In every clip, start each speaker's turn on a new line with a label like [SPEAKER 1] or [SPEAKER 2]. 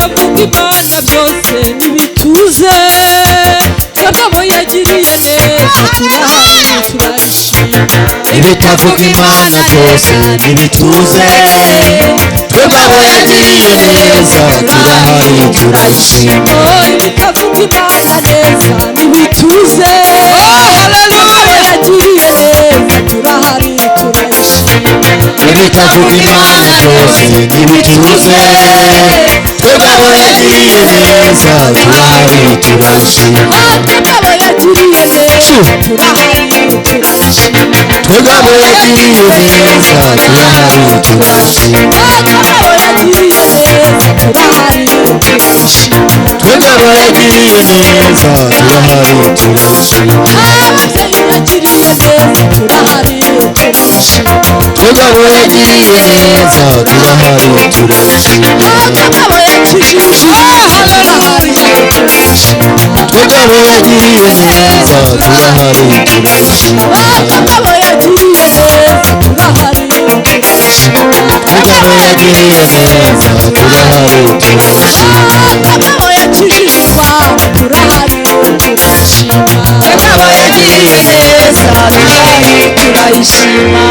[SPEAKER 1] bikavuga Imana byose nibituze twebwe yagiriye neza turahari turayishima
[SPEAKER 2] ibitavuga Imana byose nibituze twebwe yagiriye neza turahari turayishima
[SPEAKER 1] ibitavuga Imana neza nibituze haleluya yagiriye neza turahari turayishima
[SPEAKER 2] ibitavuga Imana byose nibituze twebwe yagiriye neza turahari turayishima
[SPEAKER 1] twebwe yagiriye neza turahari turayishima
[SPEAKER 2] twebwe yagiriye neza turahari turayishima
[SPEAKER 1] twebwe yagiriye neza turahari turayishima
[SPEAKER 2] twebwe yagiriye neza turahari turayishima
[SPEAKER 1] ababyeyi yagiriye neza turahari turayishima
[SPEAKER 2] twebwe yagiriye neza turahari turayishima
[SPEAKER 1] twebwe yakijije haleluya turayishima
[SPEAKER 2] twebwe yagiriye neza turahari turayishima
[SPEAKER 1] twebwe yagiriye neza turahari turayishima
[SPEAKER 2] twebwe yagiriye neza turahari turayishima
[SPEAKER 1] twebwe yakijije Rwanda turahari turayishima
[SPEAKER 2] twebwe yagiriye neza turahari
[SPEAKER 1] turayishima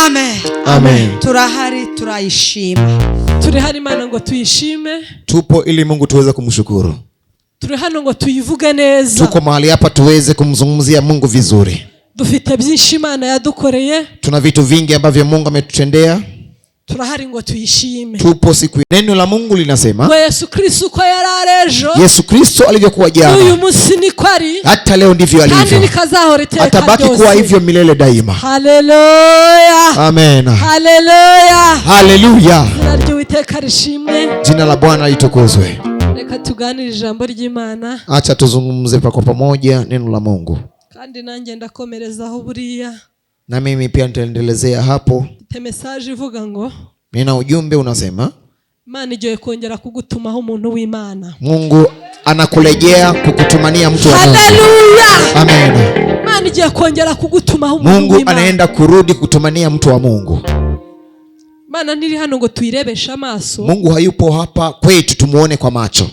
[SPEAKER 3] Amen.
[SPEAKER 2] Amen.
[SPEAKER 3] Turahari turayishima.
[SPEAKER 1] turi hano Imana ngo tuyishime,
[SPEAKER 2] Tupo ili Mungu tuweze kumshukuru.
[SPEAKER 1] turi hano ngo tuyivuge neza.
[SPEAKER 2] Tuko mahali hapa tuweze kumzungumzia Mungu vizuri.
[SPEAKER 1] Dufite byinshi Imana yadukoreye,
[SPEAKER 2] Tuna vitu vingi ambavyo Mungu ametutendea.
[SPEAKER 1] turahari ngo tuyishime.
[SPEAKER 2] Tupo siku. Neno la Mungu linasema
[SPEAKER 1] Ngo Yesu Kristo uko yararejo,
[SPEAKER 2] Yesu Kristo alivyokuwa
[SPEAKER 1] uyu
[SPEAKER 2] jana,
[SPEAKER 1] munsi niko ari,
[SPEAKER 2] hata leo ndivyo
[SPEAKER 1] kandi
[SPEAKER 2] alivyo.
[SPEAKER 1] nikazahora iteka
[SPEAKER 2] Atabaki kuwa
[SPEAKER 1] ryose.
[SPEAKER 2] hivyo milele daima.
[SPEAKER 1] Haleluya,
[SPEAKER 2] Amen.
[SPEAKER 1] haleluya,
[SPEAKER 2] Haleluya.
[SPEAKER 1] izina ry'Uwiteka rishimwe.
[SPEAKER 2] Jina la Bwana litukuzwe.
[SPEAKER 1] Reka tuganire ijambo ry'Imana,
[SPEAKER 2] Acha tuzungumze kwa pamoja neno la Mungu.
[SPEAKER 1] kandi nanjye ndakomerezaho buriya.
[SPEAKER 2] Na mimi pia nitaendelezea hapo.
[SPEAKER 1] Ite message ivuga ngo
[SPEAKER 2] Nina ujumbe unasema
[SPEAKER 1] Imana igiye kongera kugutumaho umuntu w'Imana.
[SPEAKER 2] Mungu anakurejea kukutumania mtu wa Mungu.
[SPEAKER 1] Haleluya.
[SPEAKER 2] Amen.
[SPEAKER 1] Imana igiye kongera kugutumaho umuntu
[SPEAKER 2] Mungu
[SPEAKER 1] w'Imana.
[SPEAKER 2] anaenda kurudi kutumania mtu wa Mungu.
[SPEAKER 1] Imana ntiri hano ngo tuyirebeshe amaso,
[SPEAKER 2] Mungu hayupo hapa kwetu tumuone kwa macho.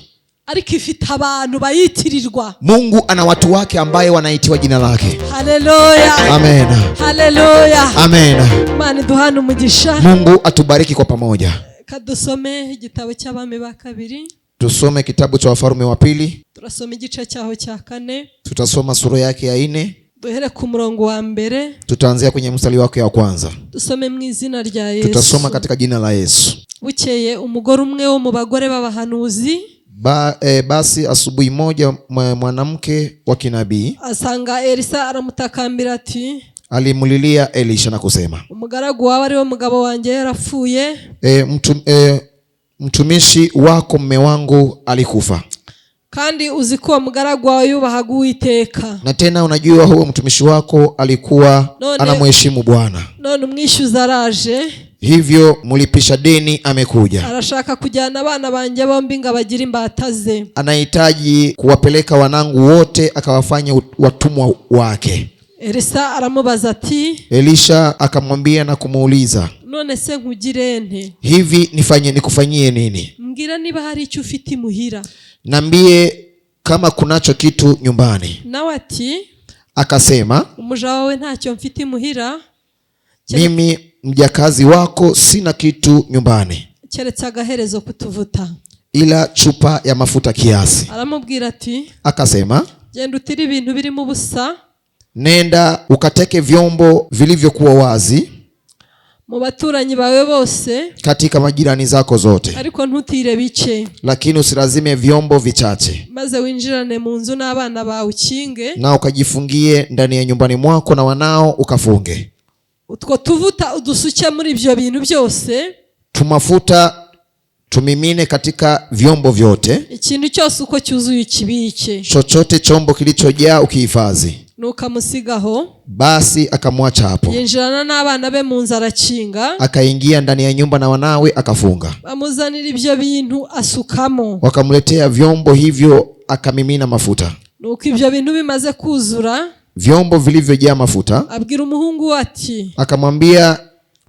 [SPEAKER 1] ariko ifite abantu bayitirirwa.
[SPEAKER 2] Mungu ana watu wake ambaye wanaitiwa jina lake.
[SPEAKER 1] Haleluya.
[SPEAKER 2] Amen.
[SPEAKER 1] Haleluya.
[SPEAKER 2] Amen.
[SPEAKER 1] Imana iduhane umugisha.
[SPEAKER 2] Mungu atubariki kwa pamoja.
[SPEAKER 1] Kadusome igitabo cy'Abami ba kabiri.
[SPEAKER 2] Tusome kitabu cha Wafalme wa pili.
[SPEAKER 1] Turasoma igice cyaho cya 4.
[SPEAKER 2] Tutasoma sura yake ya 4.
[SPEAKER 1] Duhere ku murongo wa mbere.
[SPEAKER 2] Tutaanzia kwenye mstari wake wa kwanza.
[SPEAKER 1] Dusome mu izina rya Yesu.
[SPEAKER 2] Tutasoma katika jina la Yesu.
[SPEAKER 1] Bukeye umugore umwe wo mu bagore b'abahanuzi
[SPEAKER 2] Basi asubuhi moja mwanamke wa kinabii
[SPEAKER 1] asanga Elisa aramutakambira ati,
[SPEAKER 2] alimulilia Elisha na kusema,
[SPEAKER 1] umugaragu wawe ari wo mugabo wanjye yarapfuye,
[SPEAKER 2] mtumishi wako mume wangu alikufa,
[SPEAKER 1] kandi uzi ko uwo mugaragu wawe yubahaga Uwiteka,
[SPEAKER 2] na tena unajua huo mtumishi wako alikuwa anamheshimu Bwana.
[SPEAKER 1] none umwishyuza araje,
[SPEAKER 2] Hivyo mlipisha deni amekuja,
[SPEAKER 1] arashaka kujyana abana banjye bombi ngo abagire imbata ze.
[SPEAKER 2] anahitaji kuwapeleka wanangu wote akawafanya watumwa wake.
[SPEAKER 1] Elisa aramubaza ati,
[SPEAKER 2] Elisha akamwambia na kumuuliza,
[SPEAKER 1] none se nkugire nte?
[SPEAKER 2] hivi nikufanyie nini?
[SPEAKER 1] Mbwira niba hari icyo ufite imuhira.
[SPEAKER 2] Nambie kama kunacho kitu nyumbani.
[SPEAKER 1] Nawe ati,
[SPEAKER 2] Akasema,
[SPEAKER 1] umuja wawe ntacyo mfite imuhira,
[SPEAKER 2] mimi mjakazi wako sina kitu nyumbani
[SPEAKER 1] keretse agaherezo kutuvuta,
[SPEAKER 2] ila chupa ya mafuta kiasi.
[SPEAKER 1] aramubwira ati,
[SPEAKER 2] Akasema,
[SPEAKER 1] genda utire ibintu birimo ubusa
[SPEAKER 2] nenda ukateke vyombo vilivyokuwa wazi
[SPEAKER 1] mu baturanyi bawe bose,
[SPEAKER 2] katika majirani zako zote,
[SPEAKER 1] ariko ntutire bice,
[SPEAKER 2] lakini usilazime vyombo vichache,
[SPEAKER 1] maze winjirane mu nzu n'abana bawe ukinge,
[SPEAKER 2] na ukajifungie ndani ya nyumbani mwako na wanao ukafunge.
[SPEAKER 1] utwo tuvuta udusuke muri ibyo bintu byose,
[SPEAKER 2] Tumafuta tumimine katika vyombo vyote,
[SPEAKER 1] ikintu cyose uko cyuzuye ukibike.
[SPEAKER 2] chochote chombo kilichojaa ukihifadhi.
[SPEAKER 1] Nukamusigaho,
[SPEAKER 2] Basi akamwacha hapo,
[SPEAKER 1] yinjirana n'abana be mu nzu arakinga,
[SPEAKER 2] akaingia ndani ya nyumba na wanawe akafunga.
[SPEAKER 1] bamuzanira ibyo bintu asukamo,
[SPEAKER 2] Wakamletea vyombo hivyo akamimina mafuta.
[SPEAKER 1] nuko ibyo bintu bimaze kuzura,
[SPEAKER 2] vyombo vilivyojaa mafuta.
[SPEAKER 1] Abwira umuhungu ati,
[SPEAKER 2] akamwambia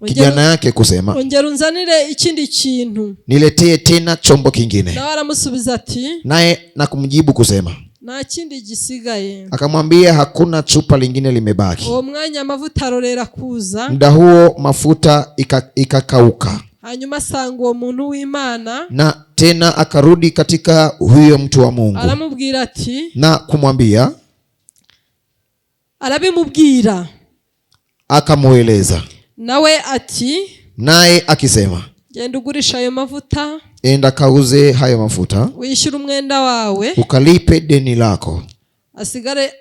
[SPEAKER 2] kijana yake kusema,
[SPEAKER 1] ongera unzanire ikindi kintu,
[SPEAKER 2] niletee tena chombo kingine.
[SPEAKER 1] nawe aramusubiza ati,
[SPEAKER 2] naye na kumjibu kusema,
[SPEAKER 1] nta kindi gisigaye.
[SPEAKER 2] akamwambia hakuna chupa lingine limebaki.
[SPEAKER 1] uwo mwanya amavuta arorera kuza.
[SPEAKER 2] Muda huo mafuta ikakauka.
[SPEAKER 1] hanyuma asanga uwo muntu w'Imana,
[SPEAKER 2] na tena akarudi katika huyo mtu wa Mungu,
[SPEAKER 1] aramubwira ati,
[SPEAKER 2] na kumwambia,
[SPEAKER 1] arabimubwira,
[SPEAKER 2] akamueleza.
[SPEAKER 1] nawe ati,
[SPEAKER 2] naye akisema,
[SPEAKER 1] genda ugurisha ayo mavuta,
[SPEAKER 2] enda kauze hayo mafuta,
[SPEAKER 1] wishyura umwenda wawe,
[SPEAKER 2] ukalipe deni lako,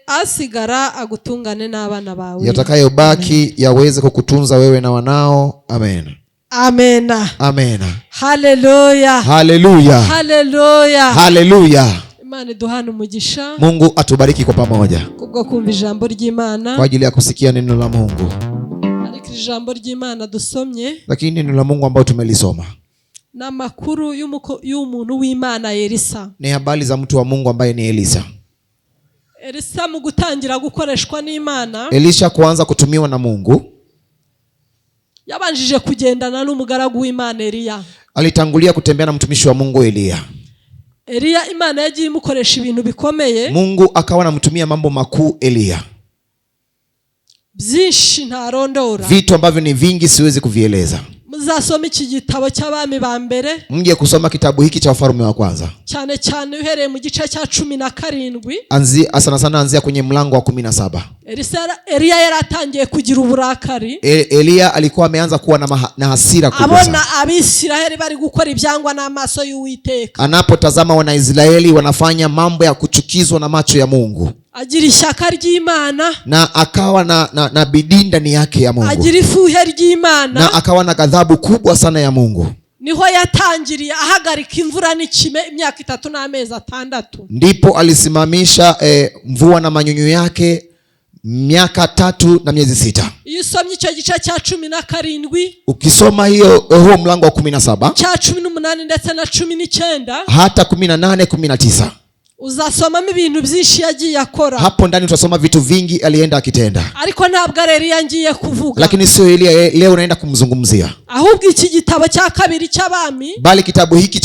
[SPEAKER 1] asigara agutungane n'abana bawe,
[SPEAKER 2] yatakayobaki yaweze kukutunza wewe na wanao. Amen.
[SPEAKER 1] Amena.
[SPEAKER 2] Amena.
[SPEAKER 1] Haleluya.
[SPEAKER 2] Haleluya.
[SPEAKER 1] Haleluya.
[SPEAKER 2] Haleluya.
[SPEAKER 1] Imana iduhane umugisha.
[SPEAKER 2] Mungu atubariki kwa pamoja
[SPEAKER 1] kubwo kumva ijambo ry'Imana,
[SPEAKER 2] kwa ajili ya kusikia neno la Mungu.
[SPEAKER 1] ariko ijambo ry'Imana dusomye,
[SPEAKER 2] lakini neno la Mungu ambalo tumelisoma
[SPEAKER 1] na makuru y'umuntu w'Imana Elisa.
[SPEAKER 2] ni habari za mtu wa Mungu ambaye ni Elisa.
[SPEAKER 1] Elisa mu gutangira gukoreshwa n'Imana,
[SPEAKER 2] Elisha kuanza kutumiwa na Mungu,
[SPEAKER 1] yabanjije kugendana n'umugaragu w'Imana Eliya.
[SPEAKER 2] alitangulia kutembea na mtumishi wa Mungu Eliya.
[SPEAKER 1] Eliya Imana yagiye imukoresha ibintu bikomeye,
[SPEAKER 2] Mungu akawa anamtumia mambo makuu Eliya,
[SPEAKER 1] byinshi ntarondora,
[SPEAKER 2] vitu ambavyo ni vingi siwezi kuvieleza.
[SPEAKER 1] muzasoma iki gitabo cy'abami ba mbere,
[SPEAKER 2] mje kusoma kitabu hiki cha Wafalme wa kwanza,
[SPEAKER 1] cyane cyane uhereye mu gice cya 17,
[SPEAKER 2] sana sana anzia kwenye mlango wa 17.
[SPEAKER 1] Eliya yaratangiye kugira uburakari.
[SPEAKER 2] Eliya alikuwa ameanza kuwa na hasira kubwa sana.
[SPEAKER 1] Abona Abisiraheli bari gukora ibyangwa n'amaso y'Uwiteka,
[SPEAKER 2] anapotazama Wanaisraeli wanafanya mambo ya kuchukizwa na macho ya Mungu,
[SPEAKER 1] agira ishyaka ry'Imana,
[SPEAKER 2] na akawa na bidii ndani yake ya Mungu,
[SPEAKER 1] agira ifuhe ry'Imana,
[SPEAKER 2] na akawa na ghadhabu kubwa sana ya Mungu.
[SPEAKER 1] niho yatangiriye ahagarika imvura n'ikime imyaka 3 n'amezi 6.
[SPEAKER 2] Ndipo alisimamisha mvua na manyunyu yake miaka 3 na miezi 6.
[SPEAKER 1] Iyo usomye icyo gice cya 17,
[SPEAKER 2] ukisoma huo mlango wa 17,
[SPEAKER 1] cya 18 ndetse na 19,
[SPEAKER 2] hata 18, 19,
[SPEAKER 1] uzasomamo ibintu byinshi yagiye akora.
[SPEAKER 2] Hapo ndani tutasoma vitu vingi alienda akitenda.
[SPEAKER 1] Ariko ntabwo Eliya ngiye kuvuga,
[SPEAKER 2] lakini sio Eliya leo naenda kumzungumzia,
[SPEAKER 1] ahubwo iki gitabo cya kabiri cy'abami,
[SPEAKER 2] bali kitabu hiki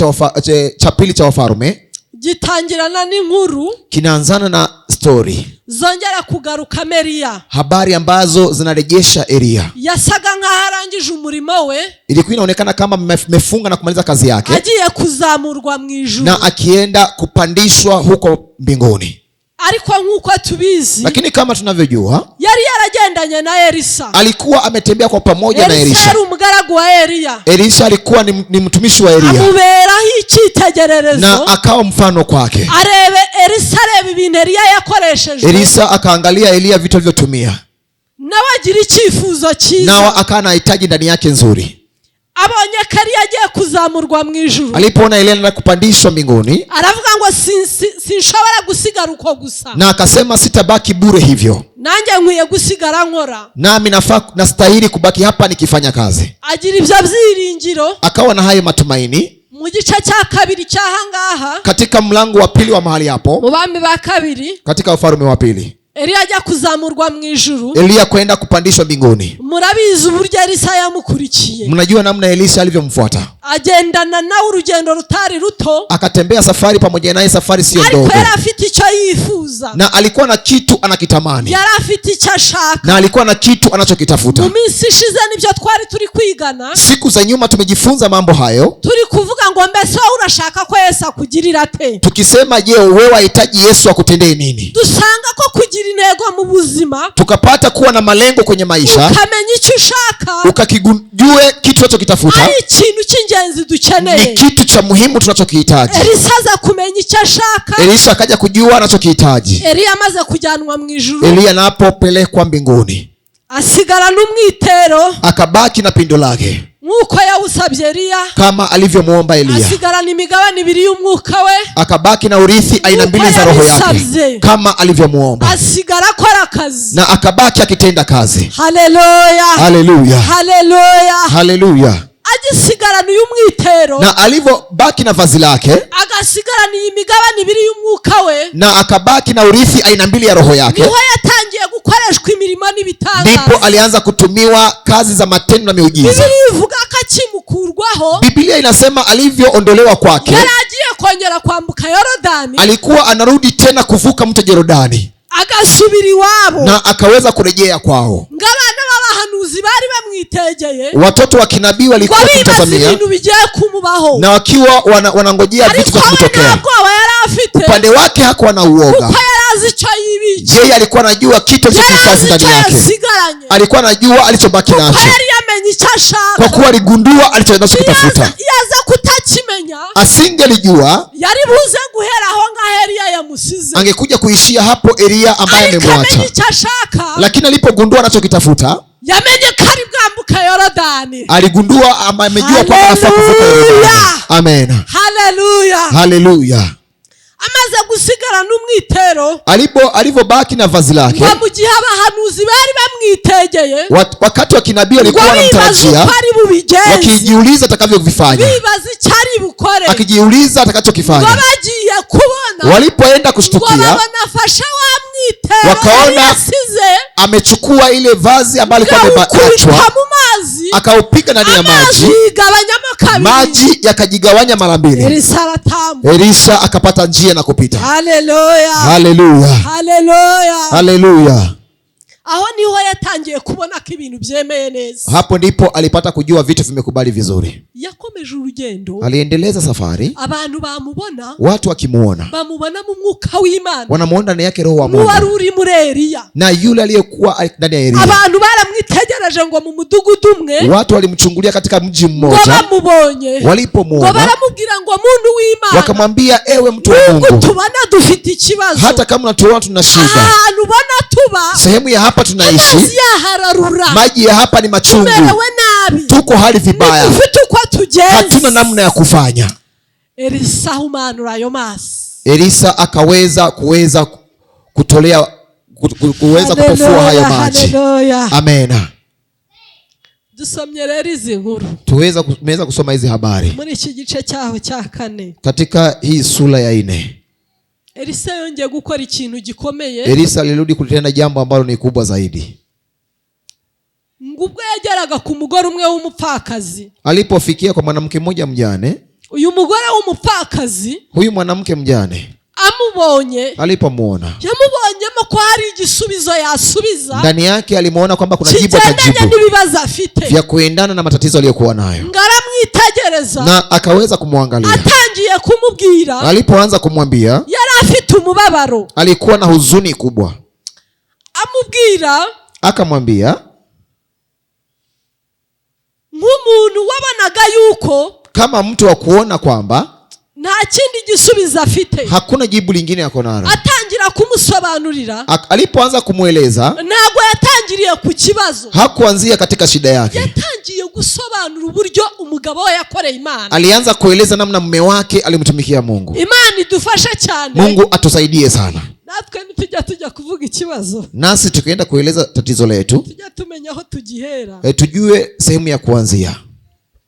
[SPEAKER 2] cha pili cha Wafalme
[SPEAKER 1] gitangirana n'inkuru,
[SPEAKER 2] kinaanzana na story
[SPEAKER 1] zongera kugaruka Eliya,
[SPEAKER 2] habari ambazo zinarejesha Eliya.
[SPEAKER 1] yasaga nkaho arangije umurimo we,
[SPEAKER 2] ilikuwa inaonekana kama mefunga na kumaliza kazi yake,
[SPEAKER 1] agiye kuzamurwa mu ijuru,
[SPEAKER 2] na akienda kupandishwa huko mbinguni.
[SPEAKER 1] ariko nk'uko tubizi,
[SPEAKER 2] lakini kama tunavyojua,
[SPEAKER 1] yari yaragendanye na Elisa,
[SPEAKER 2] alikuwa ametembea kwa pamoja na Elisha.
[SPEAKER 1] Elisa umugaragu wa Eliya,
[SPEAKER 2] Elisha alikuwa ni mtumishi wa Eliya,
[SPEAKER 1] amuberaho icyitegererezo,
[SPEAKER 2] na akawa mfano kwake.
[SPEAKER 1] Elisa areba ibintu Eliya yakoresheje,
[SPEAKER 2] Elisa akaangalia Eliya vitu alivyotumia,
[SPEAKER 1] nawe agira icyifuzo cyiza,
[SPEAKER 2] nawe akawa anahitaji ndani yake nzuri.
[SPEAKER 1] abonye ko Eliya agiye kuzamurwa mu ijuru,
[SPEAKER 2] alipoona Eliya anaenda kupandishwa mbinguni,
[SPEAKER 1] aravuga ngo sinshobora gusigara uko gusa,
[SPEAKER 2] na akasema sitabaki bure hivyo,
[SPEAKER 1] nanjye nkwiye gusigara nkora,
[SPEAKER 2] nami nastahili kubaki hapa nikifanya kazi.
[SPEAKER 1] agira ibyo byiringiro,
[SPEAKER 2] akawa na hayo matumaini.
[SPEAKER 1] mu gice cya kabiri cy'ahangaha,
[SPEAKER 2] katika mlango wa pili wa mahali hapo,
[SPEAKER 1] mu bami ba kabiri,
[SPEAKER 2] katika Wafalme wa pili,
[SPEAKER 1] Eliya ajya kuzamurwa mu ijuru,
[SPEAKER 2] Eliya kwenda kupandishwa mbinguni.
[SPEAKER 1] murabizi uburyo Elisa yamukurikiye,
[SPEAKER 2] mnajua namna Elisha alivyomfuata,
[SPEAKER 1] agendana nawe urugendo rutari ruto,
[SPEAKER 2] akatembea safari pamoja naye, safari sio ndogo,
[SPEAKER 1] ariko yari afite icyo yifuza,
[SPEAKER 2] na alikuwa na kitu anakitamani,
[SPEAKER 1] yari afite icyo ashaka,
[SPEAKER 2] na alikuwa na kitu anachokitafuta.
[SPEAKER 1] mu minsi ishize nibyo twari turi kwigana,
[SPEAKER 2] siku za nyuma tumejifunza mambo hayo,
[SPEAKER 1] turi kuvuga ngo mbese wowe urashaka ko Yesu akugirira ate,
[SPEAKER 2] tukisema je, wewe unahitaji Yesu akutendee nini?
[SPEAKER 1] dusanga ko kugira intego mu buzima,
[SPEAKER 2] tukapata kuwa na malengo kwenye maisha,
[SPEAKER 1] ukamenya icyo ushaka,
[SPEAKER 2] ukakijue kitu tunachokitafuta,
[SPEAKER 1] ari ikintu cy'ingenzi dukeneye,
[SPEAKER 2] ni kitu cha muhimu tunachokihitaji.
[SPEAKER 1] Elisa aza kumenya icyo ashaka,
[SPEAKER 2] Elisha akaja kujua anachokihitaji.
[SPEAKER 1] Eliya amaze kujyanwa mu ijuru,
[SPEAKER 2] Eliya anapopelekwa mbinguni,
[SPEAKER 1] asigara n'umwitero,
[SPEAKER 2] akabaki na pindo lake
[SPEAKER 1] nk'uko yawusabye Eliya,
[SPEAKER 2] kama alivyomuomba Eliya,
[SPEAKER 1] asigarana imigabane 2 y'umwuka we,
[SPEAKER 2] akabaki na urithi aina 2 za roho yake kama alivyomuomba,
[SPEAKER 1] asigara akora akazi,
[SPEAKER 2] na akabaki akitenda kazi.
[SPEAKER 1] haleluya,
[SPEAKER 2] haleluya,
[SPEAKER 1] haleluya,
[SPEAKER 2] haleluya.
[SPEAKER 1] agisigarana uyu mwitero,
[SPEAKER 2] na alivyobaki na vazi lake,
[SPEAKER 1] agasigarana imigabane 2 y'umwuka we,
[SPEAKER 2] na akabaki na urithi aina 2 ya roho yake,
[SPEAKER 1] niho yatangiye gukoreshwa imirimo n'ibitangaza.
[SPEAKER 2] Ndipo alianza kutumiwa kazi za matendo na miujiza.
[SPEAKER 1] Biblia ivuga ko akimukurwaho,
[SPEAKER 2] Biblia inasema alivyoondolewa kwake,
[SPEAKER 1] yari agiye kongera kwambuka Yorodani,
[SPEAKER 2] alikuwa anarudi tena kuvuka mto Yorodani,
[SPEAKER 1] agasubira iwabo,
[SPEAKER 2] na akaweza kurejea kwao.
[SPEAKER 1] ngabana b'abahanuzi bari bamwitegeye,
[SPEAKER 2] Watoto wa kinabii walikuwa wakimtazamia
[SPEAKER 1] ibintu bigiye kumubaho,
[SPEAKER 2] na wakiwa wanangojea vitu vya kumtokea. Upande wake hakuwa na uoga. Yeye alikuwa anajua kitu alichohifadhi ndani yake, alikuwa anajua alichobaki nacho, kwa kuwa aligundua alichoenda kutafuta. Asingelijua, angekuja kuishia hapo Elia ambaye amemwacha. Lakini alipogundua anachokitafuta, aligundua ama amejua kwamba anafaa kuvuka Yordani. Amen.
[SPEAKER 1] Hallelujah.
[SPEAKER 2] Hallelujah.
[SPEAKER 1] Amaze gusigara n'umwitero,
[SPEAKER 2] alivyobaki na vazi lake,
[SPEAKER 1] mu gihe abahanuzi bari bamwitegeye,
[SPEAKER 2] wakati wa kinabii alikuwa anamtarajia, wakijiuliza atakavyovifanya, akijiuliza atakachokifanya.
[SPEAKER 1] Bagiye kubona,
[SPEAKER 2] walipoenda kushtukia, wakaona amechukua ile vazi ambalo alikuwa ameachwa, akaupiga ndani ya maji, maji yakajigawanya mara mbili. Elisha akapata njia na kupita.
[SPEAKER 1] Hallelujah.
[SPEAKER 2] Hallelujah.
[SPEAKER 1] Hallelujah.
[SPEAKER 2] Hallelujah.
[SPEAKER 1] Aho niho yatangiye kubona ko ibintu byemeye neza.
[SPEAKER 2] Hapo ndipo alipata kujua vitu vimekubali vizuri.
[SPEAKER 1] Yakomeje urugendo,
[SPEAKER 2] aliendeleza safari.
[SPEAKER 1] Abantu bamubona,
[SPEAKER 2] watu wakimuona,
[SPEAKER 1] bamubona mu mwuka w'Imana,
[SPEAKER 2] wanamuona ndani yake roho wa Mungu,
[SPEAKER 1] wari uri muri Eliya,
[SPEAKER 2] na yule aliyekuwa ndani ya Eliya.
[SPEAKER 1] Abantu baramwitegereje ngo mu mudugudu umwe,
[SPEAKER 2] watu walimchungulia katika mji mmoja,
[SPEAKER 1] bamubonye,
[SPEAKER 2] walipomuona
[SPEAKER 1] baramubwira ngo muntu w'Imana,
[SPEAKER 2] wakamwambia ewe mtu wa Mungu,
[SPEAKER 1] tubona dufite ikibazo,
[SPEAKER 2] hata kama unatuona tuna shida,
[SPEAKER 1] ubona tuba
[SPEAKER 2] sehemu ya hapa tunaishi, maji ya hapa ni machungu, tuko hali vibaya, hatuna namna ya kufanya. Elisa akaweza kutolea kuweza kufufua hayo maji. Amen. Tumeweza kusoma hizi habari
[SPEAKER 1] muri iki gice cyaho cya 4
[SPEAKER 2] katika hii sura ya 4.
[SPEAKER 1] Elisa yongeye gukora ikintu gikomeye.
[SPEAKER 2] Elisa alirudi kutenda jambo ambalo ni kubwa zaidi.
[SPEAKER 1] Ngubwo yageraga ku mugore umwe w'umupfakazi,
[SPEAKER 2] alipofikia kwa mwanamke mmoja mjane.
[SPEAKER 1] Uyu mugore w'umupfakazi,
[SPEAKER 2] huyu mwanamke mjane,
[SPEAKER 1] amubonye,
[SPEAKER 2] alipomuona,
[SPEAKER 1] yamubonyemo ko hari igisubizo yasubiza.
[SPEAKER 2] Ndani yake alimuona kwamba kuna jibu atajibu vya kuendana na matatizo aliyokuwa nayo.
[SPEAKER 1] Ngaramwitegereza,
[SPEAKER 2] na akaweza kumwangalia.
[SPEAKER 1] Atangiye kumubwira,
[SPEAKER 2] alipoanza kumwambia,
[SPEAKER 1] yari afite umubabaro,
[SPEAKER 2] alikuwa na huzuni kubwa.
[SPEAKER 1] Amubwira,
[SPEAKER 2] akamwambia,
[SPEAKER 1] nk'umuntu wabonaga yuko, kama
[SPEAKER 2] mtu wa kuona kwamba
[SPEAKER 1] nta kindi gisubizo afite,
[SPEAKER 2] hakuna jibu lingine yako nalo.
[SPEAKER 1] Atangira kumusobanurira,
[SPEAKER 2] alipoanza kumueleza,
[SPEAKER 1] ntabwo yatangiriye ku kibazo,
[SPEAKER 2] hakuanzia katika shida yake,
[SPEAKER 1] yatangiye gusobanura uburyo umugabo we yakoreye Imana.
[SPEAKER 2] Alianza kueleza namna mume wake alimtumikia Mungu.
[SPEAKER 1] Imana idufashe cyane.
[SPEAKER 2] Mungu atusaidie sana.
[SPEAKER 1] Natwe tujya kuvuga ikibazo,
[SPEAKER 2] nasi tukienda kueleza tatizo letu,
[SPEAKER 1] tujya tumenya aho tugihera,
[SPEAKER 2] tujue sehemu ya kuanzia.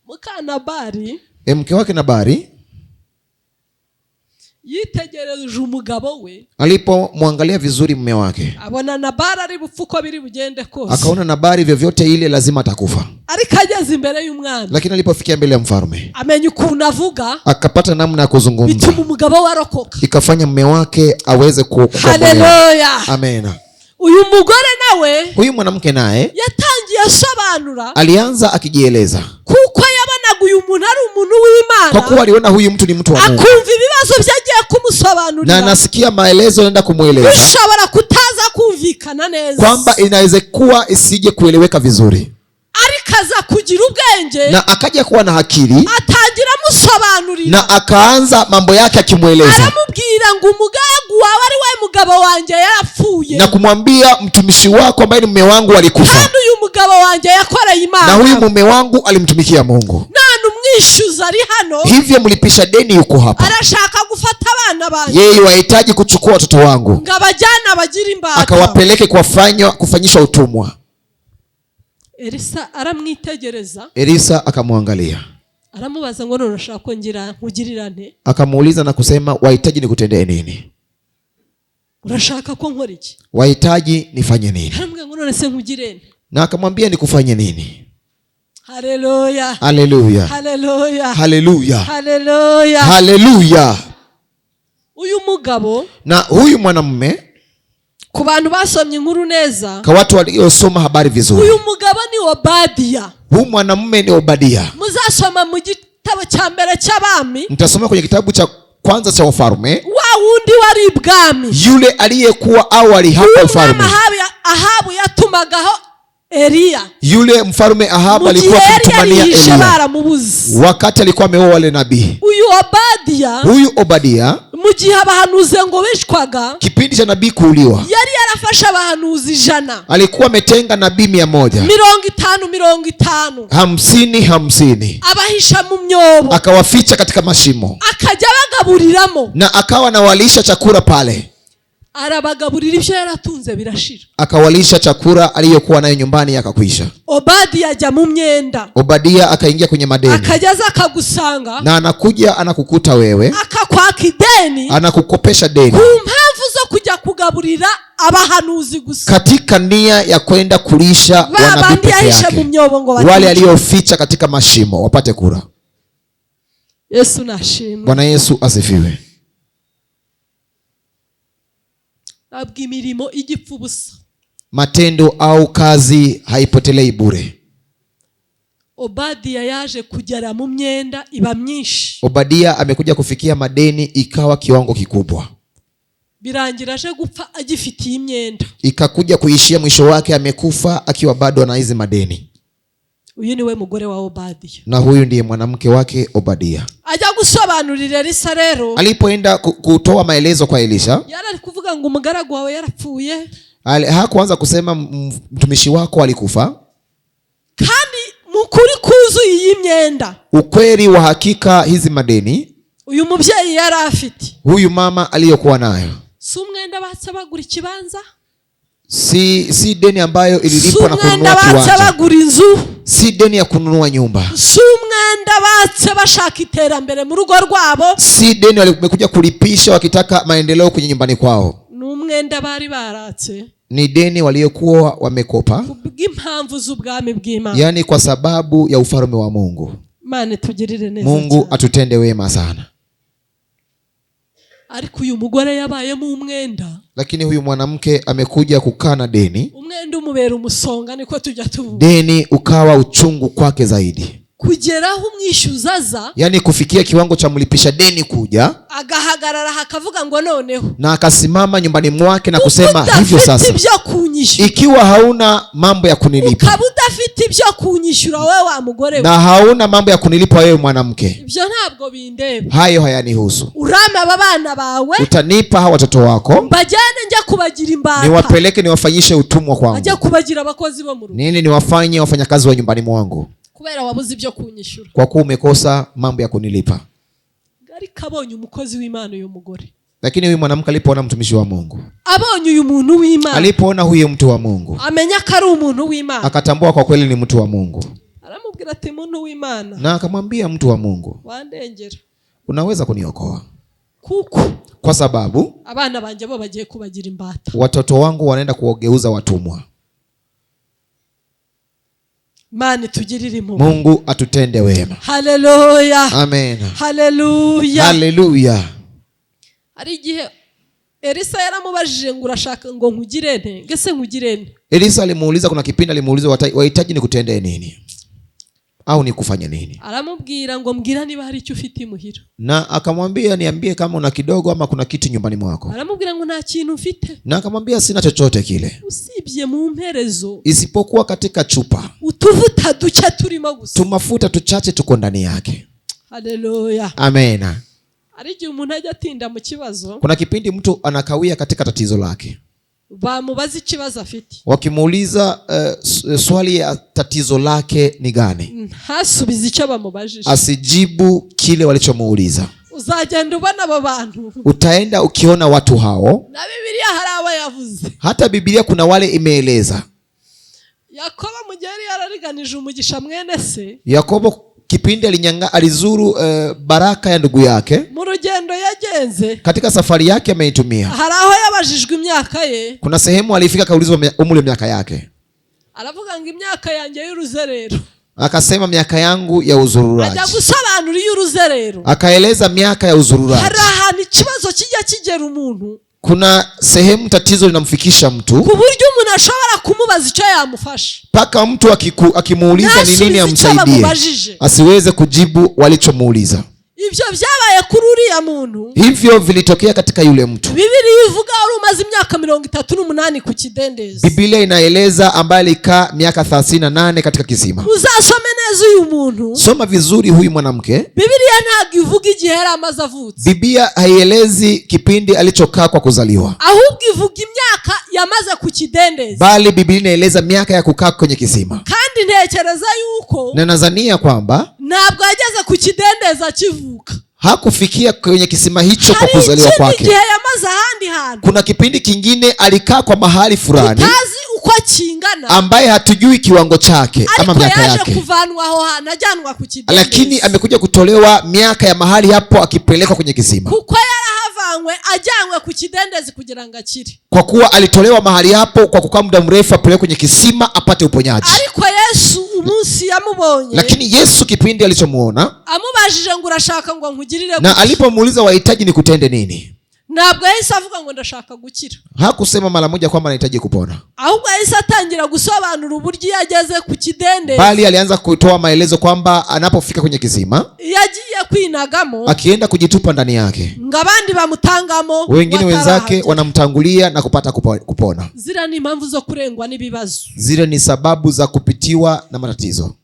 [SPEAKER 1] Mukanabari,
[SPEAKER 2] mke wake Nabari
[SPEAKER 1] yitegereje umugabo we,
[SPEAKER 2] alipomwangalia vizuri mume wake,
[SPEAKER 1] abona Nabari ari bupfuko biri bugende kose,
[SPEAKER 2] akaona Nabari vyovyote ile lazima atakufa.
[SPEAKER 1] Ariko ageze imbere y'umwami,
[SPEAKER 2] lakini alipofikia mbele ya mfalme,
[SPEAKER 1] amenya ukuntu avuga,
[SPEAKER 2] akapata namna ya kuzungumza,
[SPEAKER 1] bituma umugabo warokoka,
[SPEAKER 2] ikafanya mume wake aweze kuokoka.
[SPEAKER 1] Haleluya.
[SPEAKER 2] Amen.
[SPEAKER 1] Uyu mugore nawe,
[SPEAKER 2] huyu mwanamke naye
[SPEAKER 1] yatangiye asobanura,
[SPEAKER 2] alianza akijieleza,
[SPEAKER 1] kuko yabonaga uyu muntu ari umuntu w'Imana,
[SPEAKER 2] kwa kuwa aliona huyu mtu ni mtu wa Mungu,
[SPEAKER 1] akumva ibibazo byagiye kumusobanurira,
[SPEAKER 2] na nasikia maelezo yanaenda kumueleza,
[SPEAKER 1] bishobora kutaza kumvikana neza,
[SPEAKER 2] kwamba inaweza kuwa isije kueleweka vizuri,
[SPEAKER 1] arikaza kugira ubwenge,
[SPEAKER 2] na akaja kuwa na akili,
[SPEAKER 1] atangira musobanurira,
[SPEAKER 2] na akaanza mambo yake akimueleza,
[SPEAKER 1] aramubwira ngo umugaragu wawe ari we mugabo wanjye yarapfuye,
[SPEAKER 2] na kumwambia mtumishi wako ambaye ni mume wangu alikufa,
[SPEAKER 1] kandi uyu mugabo wanjye yakoreye Imana,
[SPEAKER 2] na huyu mume wangu alimtumikia Mungu,
[SPEAKER 1] nani umwishyuza ari hano,
[SPEAKER 2] hivyo mlipisha deni yuko hapa,
[SPEAKER 1] arashaka gufata abana banjye,
[SPEAKER 2] yeye wahitaji kuchukua watoto wangu,
[SPEAKER 1] ngabajana bagira imbata,
[SPEAKER 2] akawapeleke kufanyishwa utumwa.
[SPEAKER 1] Elisa aramwitegereza,
[SPEAKER 2] Elisa akamwangalia,
[SPEAKER 1] aramubaza ngo none urashaka ko nkugirira nte?
[SPEAKER 2] Akamuuliza na kusema, wahitaji nikutendee nini?
[SPEAKER 1] urashaka ko nkora iki?
[SPEAKER 2] Wahitaji nifanye nini?
[SPEAKER 1] Aramubwira ngo none se nkugirene?
[SPEAKER 2] Na akamwambia nikufanye nini?
[SPEAKER 1] Haleluya.
[SPEAKER 2] Haleluya.
[SPEAKER 1] Haleluya.
[SPEAKER 2] Haleluya.
[SPEAKER 1] Haleluya.
[SPEAKER 2] Haleluya.
[SPEAKER 1] Uyu mugabo
[SPEAKER 2] na huyu mwanamume,
[SPEAKER 1] ku bantu basomye inkuru neza,
[SPEAKER 2] kwa watu waliosoma habari vizuri,
[SPEAKER 1] uyu mugabo ni Obadia.
[SPEAKER 2] Huyu mwanamume ni Obadia.
[SPEAKER 1] Muzasoma mu gitabo cya mbere cy'abami,
[SPEAKER 2] mtasoma kwenye kitabu cha kwanza cha Wafalme,
[SPEAKER 1] wa wundi wari ibwami,
[SPEAKER 2] yule aliyekuwa awali hapa ufalme.
[SPEAKER 1] Ahabu yatumagaho Elia.
[SPEAKER 2] Yule mfalme Ahabu alikuwa kumtumania Elia wakati alikuwa ameoa wale nabii.
[SPEAKER 1] Huyu
[SPEAKER 2] Obadia
[SPEAKER 1] mu gihe abahanuzi ngo bishwaga,
[SPEAKER 2] kipindi cha nabii kuuliwa,
[SPEAKER 1] yari yarafasha abahanuzi 100.
[SPEAKER 2] Alikuwa ametenga nabii 100, 50
[SPEAKER 1] abahisha mu myobo,
[SPEAKER 2] akawaficha katika mashimo,
[SPEAKER 1] akajya bagaburiramo,
[SPEAKER 2] na akawa anawalisha chakula pale.
[SPEAKER 1] Arabagaburira ibyo yaratunze birashira,
[SPEAKER 2] akawalisha chakula aliyokuwa nayo nyumbani akakwisha.
[SPEAKER 1] Obadia ajya mu myenda,
[SPEAKER 2] Obadia akaingia kwenye madeni,
[SPEAKER 1] akajaza akagusanga,
[SPEAKER 2] na anakuja anakukuta wewe,
[SPEAKER 1] akakwaka ideni,
[SPEAKER 2] anakukopesha deni
[SPEAKER 1] ku mpamvu zo kujya kugaburira abahanuzi gusa,
[SPEAKER 2] katika nia ya kwenda kulisha wanabii peke yake, wale alioficha katika mashimo wapate kula.
[SPEAKER 1] Yesu nashimwe.
[SPEAKER 2] Bwana Yesu asifiwe.
[SPEAKER 1] Imirimo igipfu busa,
[SPEAKER 2] matendo au kazi haipotelei bure.
[SPEAKER 1] Obadia yaje kugera mu myenda iba myinshi.
[SPEAKER 2] Obadia amekuja kufikia madeni ikawa kiwango kikubwa,
[SPEAKER 1] birangira aje gupfa agifitiye imyenda,
[SPEAKER 2] ikakuja kuishia mwisho wake amekufa akiwa bado na hizi madeni.
[SPEAKER 1] Uyu niwe mugore wa Obadia,
[SPEAKER 2] na huyu ndiye mwanamke wake Obadia.
[SPEAKER 1] Ajya gusobanurira Elisa rero,
[SPEAKER 2] alipoenda kutoa maelezo kwa Elisha,
[SPEAKER 1] yari kuvuga ngo umugaragu wawe yarapfuye,
[SPEAKER 2] hakuanza kusema mtumishi wako alikufa,
[SPEAKER 1] kandi mukuri kuzuye iyi myenda,
[SPEAKER 2] ukweli wa hakika hizi madeni
[SPEAKER 1] uyu mubyeyi yari afite,
[SPEAKER 2] huyu mama aliyokuwa nayo,
[SPEAKER 1] si umwenda batse bagura ikibanza,
[SPEAKER 2] si deni ambayo ililipwa na kununua kiwanja, si deni ya kununua nyumba,
[SPEAKER 1] si umwenda batse bashaka iterambere mu rugo rwabo,
[SPEAKER 2] si deni wamekuja kulipisha wakitaka maendeleo kwenye nyumbani kwao,
[SPEAKER 1] ni umwenda bari baratse,
[SPEAKER 2] ni deni waliokuwa wamekopa
[SPEAKER 1] kubw'impamvu z'ubwami bw'Imana,
[SPEAKER 2] yani kwa sababu ya ufalme wa Mungu.
[SPEAKER 1] Mane tugirire neza,
[SPEAKER 2] Mungu atutende wema sana.
[SPEAKER 1] Ariko uyu mugore yabaye mu umwenda,
[SPEAKER 2] lakini huyu mwanamke amekuja kukaa na deni.
[SPEAKER 1] Umwenda umubera umusonga, niko tujya tuvuga,
[SPEAKER 2] deni ukawa uchungu kwake zaidi,
[SPEAKER 1] kugeraho umwishyuzaza,
[SPEAKER 2] yani kufikia kiwango cha mlipisha deni kuja
[SPEAKER 1] agahagarara hakavuga ngo noneho,
[SPEAKER 2] na akasimama nyumbani mwake na kusema hivyo sasa, ikiwa hauna mambo ya kunilipa,
[SPEAKER 1] ukabudafite ibyo kunyishura wewe wa mugore,
[SPEAKER 2] na hauna mambo ya kunilipa wewe mwanamke,
[SPEAKER 1] ibyo ntabwo bindeba,
[SPEAKER 2] hayo hayanihusu.
[SPEAKER 1] urama abana bawe,
[SPEAKER 2] utanipa hawa watoto wako,
[SPEAKER 1] mbajane njya kubagira imbata,
[SPEAKER 2] niwapeleke niwafanyishe utumwa kwangu,
[SPEAKER 1] ajya kubagira abakozi bo mu rugo,
[SPEAKER 2] nini niwafanye wafanyakazi wa nyumbani mwangu,
[SPEAKER 1] kubera wabuze ibyo kunyishura,
[SPEAKER 2] kwa kuwa umekosa mambo ya kunilipa.
[SPEAKER 1] Gari kabonye umukozi w'Imana uyu mugore,
[SPEAKER 2] lakini huyu mwanamke alipoona mtumishi wa Mungu,
[SPEAKER 1] abonye uyu muntu w'Imana,
[SPEAKER 2] alipoona huyu mtu wa Mungu,
[SPEAKER 1] amenya ko ari umuntu w'Imana,
[SPEAKER 2] akatambua kwa kweli ni mtu wa Mungu,
[SPEAKER 1] aramubwira ati muntu w'Imana,
[SPEAKER 2] na akamwambia mtu wa Mungu,
[SPEAKER 1] wandengera,
[SPEAKER 2] unaweza kuniokoa,
[SPEAKER 1] kuko
[SPEAKER 2] kwa sababu
[SPEAKER 1] abana banje bo bagiye kubagira imbata,
[SPEAKER 2] watoto wangu wanaenda kuogeuza watumwa.
[SPEAKER 1] Mani tugirire impuhwe.
[SPEAKER 2] Mungu atutende wema.
[SPEAKER 1] Haleluya.
[SPEAKER 2] Amen.
[SPEAKER 1] Haleluya.
[SPEAKER 2] Haleluya.
[SPEAKER 1] Ari igihe Elisa yaramubajije ngo urashaka ngo nkugirene, ngese nkugirene.
[SPEAKER 2] Elisa alimuuliza, kuna kipindi alimuuliza wahitaji nikutendee nini au nikufanye nini?
[SPEAKER 1] Aramubwira ngo mbwira niba hari icyo ufite imuhira,
[SPEAKER 2] na akamwambia niambie kama una kidogo ama kuna kitu nyumbani mwako.
[SPEAKER 1] Aramubwira ngo nta kintu ufite,
[SPEAKER 2] na akamwambia sina chochote kile
[SPEAKER 1] usibye mu mperezo,
[SPEAKER 2] isipokuwa katika chupa
[SPEAKER 1] utuvuta duke turimo gusa,
[SPEAKER 2] tumafuta tuchache tuko ndani yake.
[SPEAKER 1] Haleluya.
[SPEAKER 2] Amen.
[SPEAKER 1] Ari igihe umuntu ajya atinda mu kibazo,
[SPEAKER 2] kuna kipindi mtu anakawia katika tatizo lake,
[SPEAKER 1] bamubaza ikibazo afite,
[SPEAKER 2] wakimuuliza swali ya tatizo lake ni gani,
[SPEAKER 1] hasubiza icyo bamubajije,
[SPEAKER 2] asijibu kile walichomuuliza.
[SPEAKER 1] Uzagenda ubona abo bantu,
[SPEAKER 2] utaenda ukiona watu hao,
[SPEAKER 1] na Biblia hari aba yavuze,
[SPEAKER 2] hata Biblia kuna wale imeeleza.
[SPEAKER 1] Yakobo mugeri yarariganije umugisha mwene se,
[SPEAKER 2] Yakobo kipindi alizuru baraka ya ndugu yake,
[SPEAKER 1] mu rugendo yagenze,
[SPEAKER 2] katika safari yake ameitumia.
[SPEAKER 1] Hari aho yabajijwe imyaka ye,
[SPEAKER 2] kuna sehemu alifika kaulizwa umri wa miaka yake,
[SPEAKER 1] aravuga ngo imyaka yanjye y'uruzerero,
[SPEAKER 2] akasema miaka yangu ya uzururaji.
[SPEAKER 1] Ajya gusobanura y'uruzerero,
[SPEAKER 2] akaeleza miaka ya uzururaji.
[SPEAKER 1] Hari ahantu ikibazo kijya kigera umuntu,
[SPEAKER 2] kuna sehemu tatizo linamfikisha mtu
[SPEAKER 1] ku buryo umuntu ashobora kumubaza icyo yamufasha,
[SPEAKER 2] mpaka mtu akimuuliza ni nini amsaidie, asiweze kujibu walichomuuliza.
[SPEAKER 1] Ibyo byabaye kuri uriya muntu,
[SPEAKER 2] hivyo vilitokea katika yule mtu.
[SPEAKER 1] Biblia ivuga ari umaze imyaka 38 ku kidendezi.
[SPEAKER 2] Biblia inaeleza ambaye alikaa miaka 38 katika kisima.
[SPEAKER 1] Uzasome neza uyu muntu,
[SPEAKER 2] soma vizuri huyu mwanamke.
[SPEAKER 1] Biblia ntabwo ivuga igihe yari amaze avutse.
[SPEAKER 2] Biblia haielezi kipindi alichokaa kwa kuzaliwa,
[SPEAKER 1] ahubwo ivuga imyaka yamaze ku kidendezi,
[SPEAKER 2] bali Biblia inaeleza miaka ya kukaa kwenye kisima.
[SPEAKER 1] Kandi ntekereza yuko,
[SPEAKER 2] na nadhania kwamba
[SPEAKER 1] ntabwo yageze ku kidendezi akivuka,
[SPEAKER 2] hakufikia kwenye kisima hicho kwa kuzaliwa kwake. Kuna kipindi kingine alikaa kwa mahali fulani ambaye hatujui kiwango chake ama miaka yake, lakini amekuja kutolewa miaka ya mahali hapo akipelekwa kwenye kisima, kwa kuwa alitolewa mahali hapo kwa kukaa muda mrefu apelekwe kwenye kisima apate uponyaji. Lakini Yesu kipindi alichomuona na alipomuuliza wahitaji ni kutende nini,
[SPEAKER 1] ntabwo yahise avuga ngo ndashaka gukira.
[SPEAKER 2] Hakusema mara moja kwamba anahitaji kupona,
[SPEAKER 1] ahubwo yahise atangira gusobanura uburyo yageze ku kidendezi,
[SPEAKER 2] bali alianza kutoa maelezo kwamba anapofika kwenye kisima
[SPEAKER 1] yagiye kwinagamo,
[SPEAKER 2] akienda kujitupa ndani yake,
[SPEAKER 1] ngabandi bamutangamo,
[SPEAKER 2] wengine wenzake wanamtangulia na kupata kupona.
[SPEAKER 1] Zira ni impamvu zo kurengwa n'ibibazo,
[SPEAKER 2] zile ni sababu za kupitiwa na matatizo,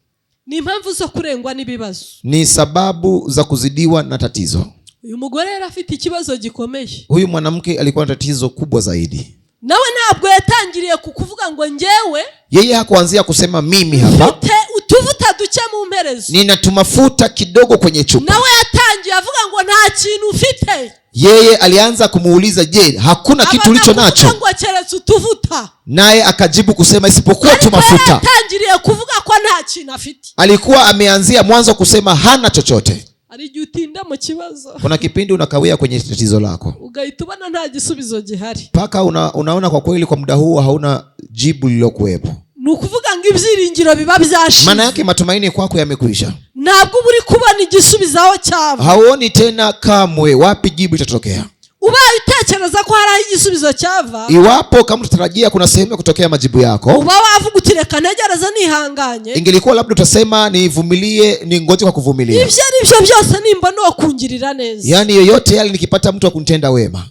[SPEAKER 1] ni impamvu zo kurengwa n'ibibazo,
[SPEAKER 2] ni sababu za kuzidiwa na tatizo.
[SPEAKER 1] Uyu mugore yari afite ikibazo gikomeye.
[SPEAKER 2] Huyu mwanamke alikuwa na tatizo kubwa zaidi.
[SPEAKER 1] Nawe ntabwo yatangiriye kukuvuga ngo njyewe,
[SPEAKER 2] yeye hakuanzia kusema mimi hapa
[SPEAKER 1] utuvuta duke mu mperezo,
[SPEAKER 2] nina tumafuta kidogo kwenye chupa.
[SPEAKER 1] Nawe yatangiye avuga ngo nta kintu ufite.
[SPEAKER 2] Yeye alianza kumuuliza, je, hakuna kitu ulicho nacho?
[SPEAKER 1] Ngo keretse utuvuta.
[SPEAKER 2] Naye akajibu kusema isipokuwa tumafuta.
[SPEAKER 1] Yatangiriye kuvuga ko nta kintu afite.
[SPEAKER 2] Alikuwa ameanzia mwanzo kusema hana chochote.
[SPEAKER 1] Alijutinda mu kibazo.
[SPEAKER 2] Kuna kipindi unakawia kwenye tatizo lako,
[SPEAKER 1] ugahita ubona nta gisubizo gihari,
[SPEAKER 2] paka unaona kwa kweli kwa muda huu hauna jibu lilokuwepo.
[SPEAKER 1] Nukuvuga ngo ibyiringiro biba byashize,
[SPEAKER 2] maana yake matumaini kwako yamekwisha.
[SPEAKER 1] Ntabwo buri kubona igisubizo aho cyava,
[SPEAKER 2] hauoni tena kamwe wapi jibu litatokea.
[SPEAKER 1] Ubaye utekereza ko hari igisubizo cyava,
[SPEAKER 2] iwapo kama utarajia kuna sehemu ya kutokea majibu yako,
[SPEAKER 1] uba wavuga uti reka ntegereza nihanganye,
[SPEAKER 2] ingelikuwa labda utasema nivumilie, ningoje kwa kuvumilia.
[SPEAKER 1] Ibyo byose nimbona okungirira neza,
[SPEAKER 2] yani yoyote yale nikipata mtu akunitenda wema,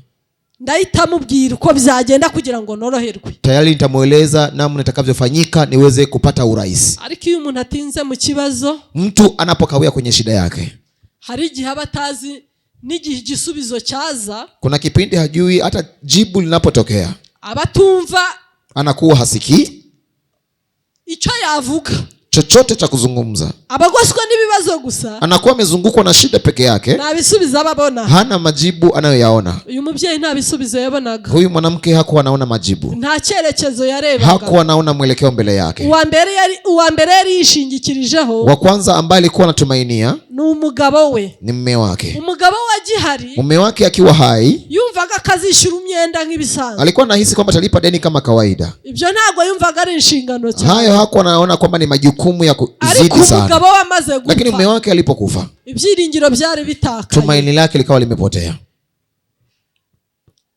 [SPEAKER 1] ndahita mubwira uko bizagenda kugira ngo noroherwe,
[SPEAKER 2] tayari nitamueleza namna itakavyofanyika niweze kupata urahisi.
[SPEAKER 1] Ariko iyo umuntu atinze mu kibazo,
[SPEAKER 2] mtu anapokawia kwenye shida yake,
[SPEAKER 1] hari igihe abatazi n'igihe igisubizo cyaza,
[SPEAKER 2] kuna kipindi hajui hata jibu linapotokea,
[SPEAKER 1] abatumva,
[SPEAKER 2] anakuwa hasikii
[SPEAKER 1] icyo yavuga,
[SPEAKER 2] chochote cha kuzungumza,
[SPEAKER 1] abagoswe n'ibibazo gusa,
[SPEAKER 2] anakuwa amezungukwa na shida peke yake,
[SPEAKER 1] na bisubiza babona,
[SPEAKER 2] hana majibu anayoyaona.
[SPEAKER 1] Uyu mubyeyi nta bisubizo yabonaga,
[SPEAKER 2] huyu mwanamke hakuwa anaona majibu,
[SPEAKER 1] nta cyerekezo yarebaga,
[SPEAKER 2] hakuwa anaona mwelekeo mbele yake.
[SPEAKER 1] Uwa mbere yari yishingikirijeho,
[SPEAKER 2] wa kwanza ambaye alikuwa anatumainia
[SPEAKER 1] ni umugabo we,
[SPEAKER 2] ni mume wake.
[SPEAKER 1] Umugabo wa gihari,
[SPEAKER 2] mume wake akiwa hai,
[SPEAKER 1] yumvaga kazishyura umyenda nk'ibisanzwe,
[SPEAKER 2] alikuwa anahisi kwamba atalipa deni kama kawaida.
[SPEAKER 1] Ibyo ntago yumvaga ari inshingano cyane,
[SPEAKER 2] hayo hakuwa anaona kwamba ni majukumu ya kuzidi sana. Lakini mume wake alipokufa,
[SPEAKER 1] ibyiringiro byari bitakaye,
[SPEAKER 2] tumaini lake likawa limepotea.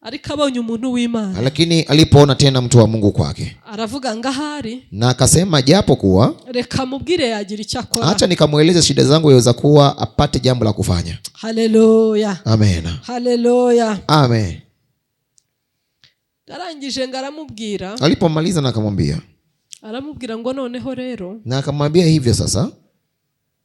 [SPEAKER 1] Ariko abonye umuntu w'Imana,
[SPEAKER 2] lakini alipoona tena mtu wa Mungu kwake,
[SPEAKER 1] aravuga ngahari,
[SPEAKER 2] na akasema japo kuwa
[SPEAKER 1] reka mubwire yagira icyo akora,
[SPEAKER 2] acha nikamueleze shida zangu, yaweza kuwa apate jambo la kufanya.
[SPEAKER 1] Haleluya,
[SPEAKER 2] amen,
[SPEAKER 1] haleluya,
[SPEAKER 2] amen.
[SPEAKER 1] Darangije ngaramubwira,
[SPEAKER 2] alipomaliza na akamwambia,
[SPEAKER 1] aramubwira ngo noneho rero,
[SPEAKER 2] na akamwambia hivyo sasa,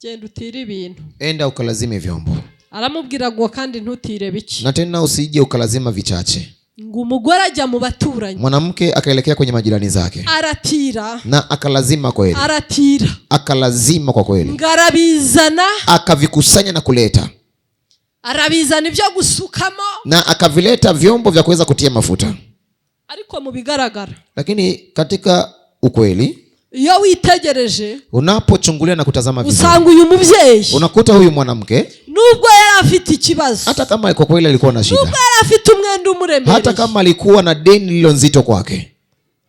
[SPEAKER 1] genda utire ibintu,
[SPEAKER 2] enda ukalazime vyombo.
[SPEAKER 1] Aramubwira ngo kandi ntutire biki,
[SPEAKER 2] na tena usije ukalazima vichache.
[SPEAKER 1] Ngo umugore ajya mu baturanyi,
[SPEAKER 2] mwanamke akaelekea kwenye majirani zake,
[SPEAKER 1] aratira,
[SPEAKER 2] na akalazima kweli,
[SPEAKER 1] aratira,
[SPEAKER 2] akalazima kwa kweli,
[SPEAKER 1] ngarabizana,
[SPEAKER 2] akavikusanya na kuleta,
[SPEAKER 1] arabizana ibyo gusukamo,
[SPEAKER 2] na akavileta vyombo vya kuweza kutia mafuta.
[SPEAKER 1] Ariko mu bigaragara,
[SPEAKER 2] lakini katika ukweli,
[SPEAKER 1] iyo witegereje
[SPEAKER 2] unapochungulia na kutazama vizuri
[SPEAKER 1] usanga uyu mubyeyi
[SPEAKER 2] unakuta huyu mwanamke
[SPEAKER 1] nubwo yari afite ikibazo,
[SPEAKER 2] hata kama kwa kweli alikuwa na shida,
[SPEAKER 1] nubwo yari afite umwenda umuremereye,
[SPEAKER 2] hata kama alikuwa na deni lilo nzito kwake,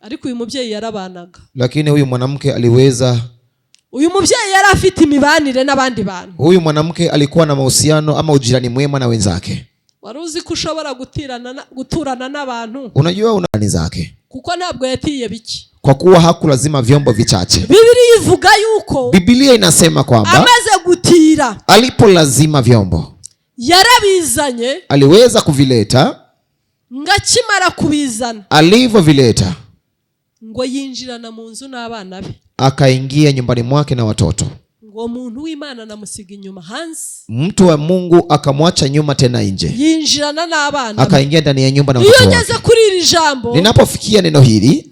[SPEAKER 1] ariko uyu mubyeyi yarabanaga.
[SPEAKER 2] Lakini huyu mwanamke aliweza,
[SPEAKER 1] uyu mubyeyi yari afite imibanire n'abandi bantu.
[SPEAKER 2] Huyu mwanamke alikuwa na mahusiano ama ujirani mwema na wenzake.
[SPEAKER 1] Waruzi ko ushobora guturana n'abantu,
[SPEAKER 2] unajua unani zake,
[SPEAKER 1] kuko ntabwo yatiye biki,
[SPEAKER 2] kwa kuwa hakulazima vyombo vichache.
[SPEAKER 1] Biblia ivuga yuko,
[SPEAKER 2] Biblia inasema kwamba
[SPEAKER 1] amaze gutira,
[SPEAKER 2] alipolazima vyombo
[SPEAKER 1] yarabizanye,
[SPEAKER 2] aliweza kuvileta,
[SPEAKER 1] ngakimara kubizana,
[SPEAKER 2] alivyovileta
[SPEAKER 1] ngo yinjirana mu nzu n'abana be,
[SPEAKER 2] akaingia nyumbani mwake na watoto.
[SPEAKER 1] ngo muntu w'Imana namusiga inyuma hanze,
[SPEAKER 2] mtu wa Mungu akamwacha nyuma tena nje,
[SPEAKER 1] yinjirana n'abana,
[SPEAKER 2] akaingia ndani ya nyumba na watoto wake.
[SPEAKER 1] Iyo ngeze kuri iri jambo,
[SPEAKER 2] ninapofikia neno hili,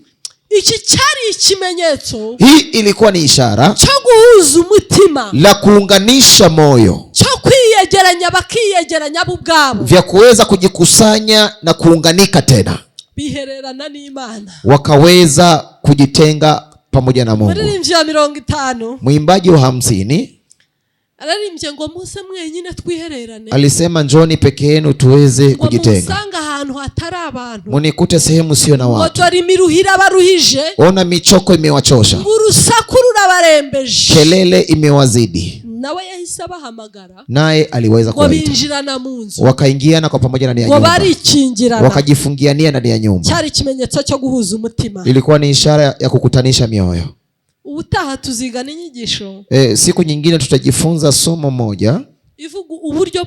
[SPEAKER 1] iki cyari ikimenyetso,
[SPEAKER 2] hii ilikuwa ni ishara
[SPEAKER 1] cyo guhuza umutima,
[SPEAKER 2] la kuunganisha moyo,
[SPEAKER 1] cyo kwiyegeranya, bakiyegeranya ubwabo,
[SPEAKER 2] vya kuweza kujikusanya na kuunganika tena,
[SPEAKER 1] bihererana n'Imana,
[SPEAKER 2] wakaweza kujitenga pamoja na Mungu.
[SPEAKER 1] Muririmbyi wa 50,
[SPEAKER 2] mwimbaji wa 50
[SPEAKER 1] ararimbye ngo muse mwenyine twihererane,
[SPEAKER 2] alisema njoni peke yenu tuweze kujitenga,
[SPEAKER 1] musanga ahantu hatari abantu,
[SPEAKER 2] munikute sehemu sio na watu,
[SPEAKER 1] ngo imiruhira baruhije,
[SPEAKER 2] ona michoko imewachosha,
[SPEAKER 1] urusaku rurabarembeje,
[SPEAKER 2] kelele imewazidi.
[SPEAKER 1] Nawe yahise abahamagara,
[SPEAKER 2] naye aliweza kuwaita, wakaingiana kwa pamoja ndani ya nyumba, wakajifungiania ndani ya nyumba.
[SPEAKER 1] Cyari ikimenyetso cyo guhuza umutima,
[SPEAKER 2] ilikuwa ni ishara ya kukutanisha mioyo.
[SPEAKER 1] Ubutaha tuzigana inyigisho,
[SPEAKER 2] siku nyingine tutajifunza somo moja
[SPEAKER 1] ivuga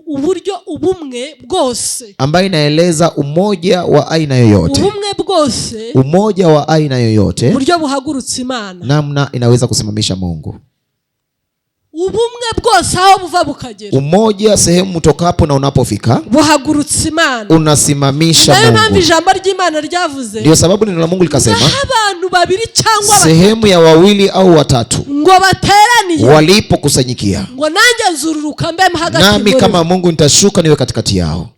[SPEAKER 1] uburyo ubumwe bwose,
[SPEAKER 2] ambayo inaeleza umoja wa aina yoyote,
[SPEAKER 1] ubumwe bwose,
[SPEAKER 2] umoja wa aina yoyote,
[SPEAKER 1] uburyo buhagurutsa Imana,
[SPEAKER 2] namna inaweza kusimamisha Mungu.
[SPEAKER 1] Ubumwe bwose aho buva bukagera,
[SPEAKER 2] umoja sehemu utokapo na unapofika,
[SPEAKER 1] buhagurutsa Imana,
[SPEAKER 2] unasimamisha Mungu.
[SPEAKER 1] Nayo mpamvu ijambo ry'Imana ryavuze,
[SPEAKER 2] ndio sababu neno la Mungu likasema,
[SPEAKER 1] abantu babiri cyangwa
[SPEAKER 2] sehemu ya wawili au watatu
[SPEAKER 1] ngo bateraniye,
[SPEAKER 2] walipokusanyikia,
[SPEAKER 1] ngo nanjye nzururuka mbe hagati,
[SPEAKER 2] nami kama Mungu nitashuka niwe katikati yao.